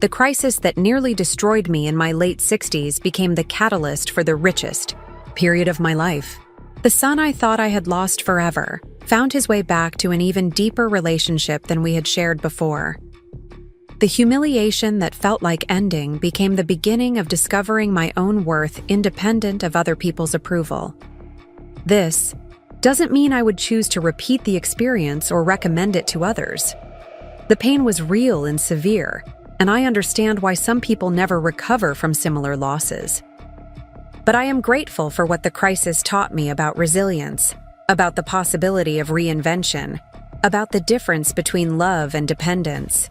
The crisis that nearly destroyed me in my late 60s became the catalyst for the richest period of my life. The son I thought I had lost forever found his way back to an even deeper relationship than we had shared before. The humiliation that felt like ending became the beginning of discovering my own worth independent of other people's approval. This doesn't mean I would choose to repeat the experience or recommend it to others. The pain was real and severe, and I understand why some people never recover from similar losses. But I am grateful for what the crisis taught me about resilience, about the possibility of reinvention, about the difference between love and dependence.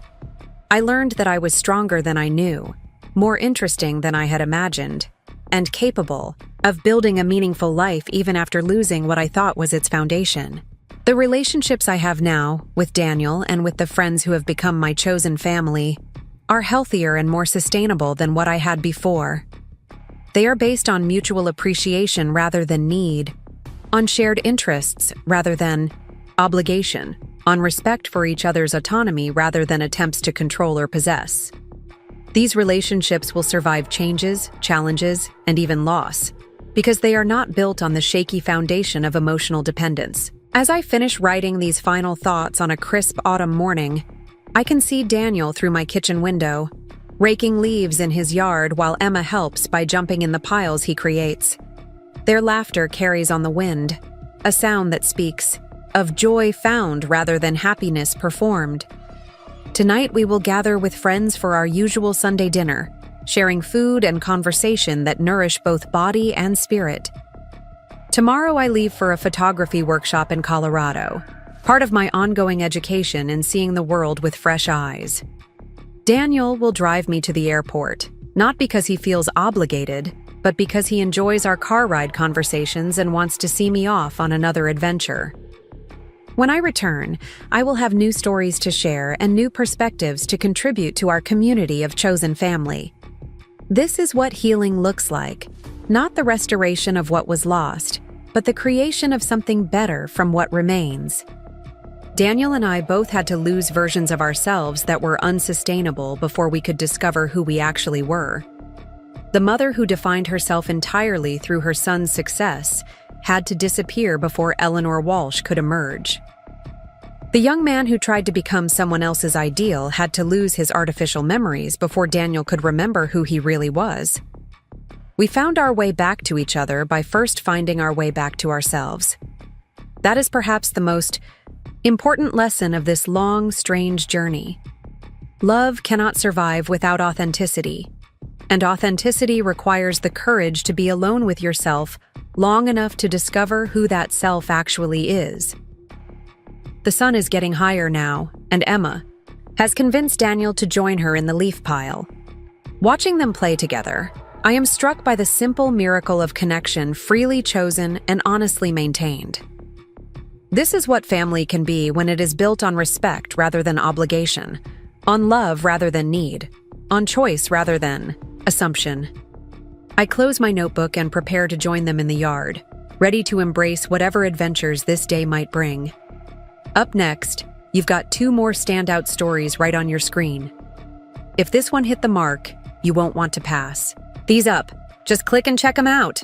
I learned that I was stronger than I knew, more interesting than I had imagined, and capable of building a meaningful life even after losing what I thought was its foundation. The relationships I have now, with Daniel and with the friends who have become my chosen family, are healthier and more sustainable than what I had before. They are based on mutual appreciation rather than need, on shared interests rather than obligation, on respect for each other's autonomy rather than attempts to control or possess. These relationships will survive changes, challenges, and even loss, because they are not built on the shaky foundation of emotional dependence. As I finish writing these final thoughts on a crisp autumn morning, I can see Daniel through my kitchen window, raking leaves in his yard while Emma helps by jumping in the piles he creates. Their laughter carries on the wind, a sound that speaks, of joy found rather than happiness performed. Tonight we will gather with friends for our usual Sunday dinner, sharing food and conversation that nourish both body and spirit. Tomorrow I leave for a photography workshop in Colorado, part of my ongoing education in seeing the world with fresh eyes. Daniel will drive me to the airport, not because he feels obligated, but because he enjoys our car ride conversations and wants to see me off on another adventure. When I return, I will have new stories to share and new perspectives to contribute to our community of chosen family. This is what healing looks like, not the restoration of what was lost, but the creation of something better from what remains. Daniel and I both had to lose versions of ourselves that were unsustainable before we could discover who we actually were. The mother who defined herself entirely through her son's success had to disappear before Eleanor Walsh could emerge. The young man who tried to become someone else's ideal had to lose his artificial memories before Daniel could remember who he really was. We found our way back to each other by first finding our way back to ourselves. That is perhaps the most important lesson of this long, strange journey. Love cannot survive without authenticity, and authenticity requires the courage to be alone with yourself long enough to discover who that self actually is. The sun is getting higher now, and Emma has convinced Daniel to join her in the leaf pile. Watching them play together, I am struck by the simple miracle of connection freely chosen and honestly maintained. This is what family can be when it is built on respect rather than obligation, on love rather than need, on choice rather than assumption. I close my notebook and prepare to join them in the yard, ready to embrace whatever adventures this day might bring. Up next, you've got 2 more standout stories right on your screen. If this one hit the mark, you won't want to pass. These up. Just click and check them out.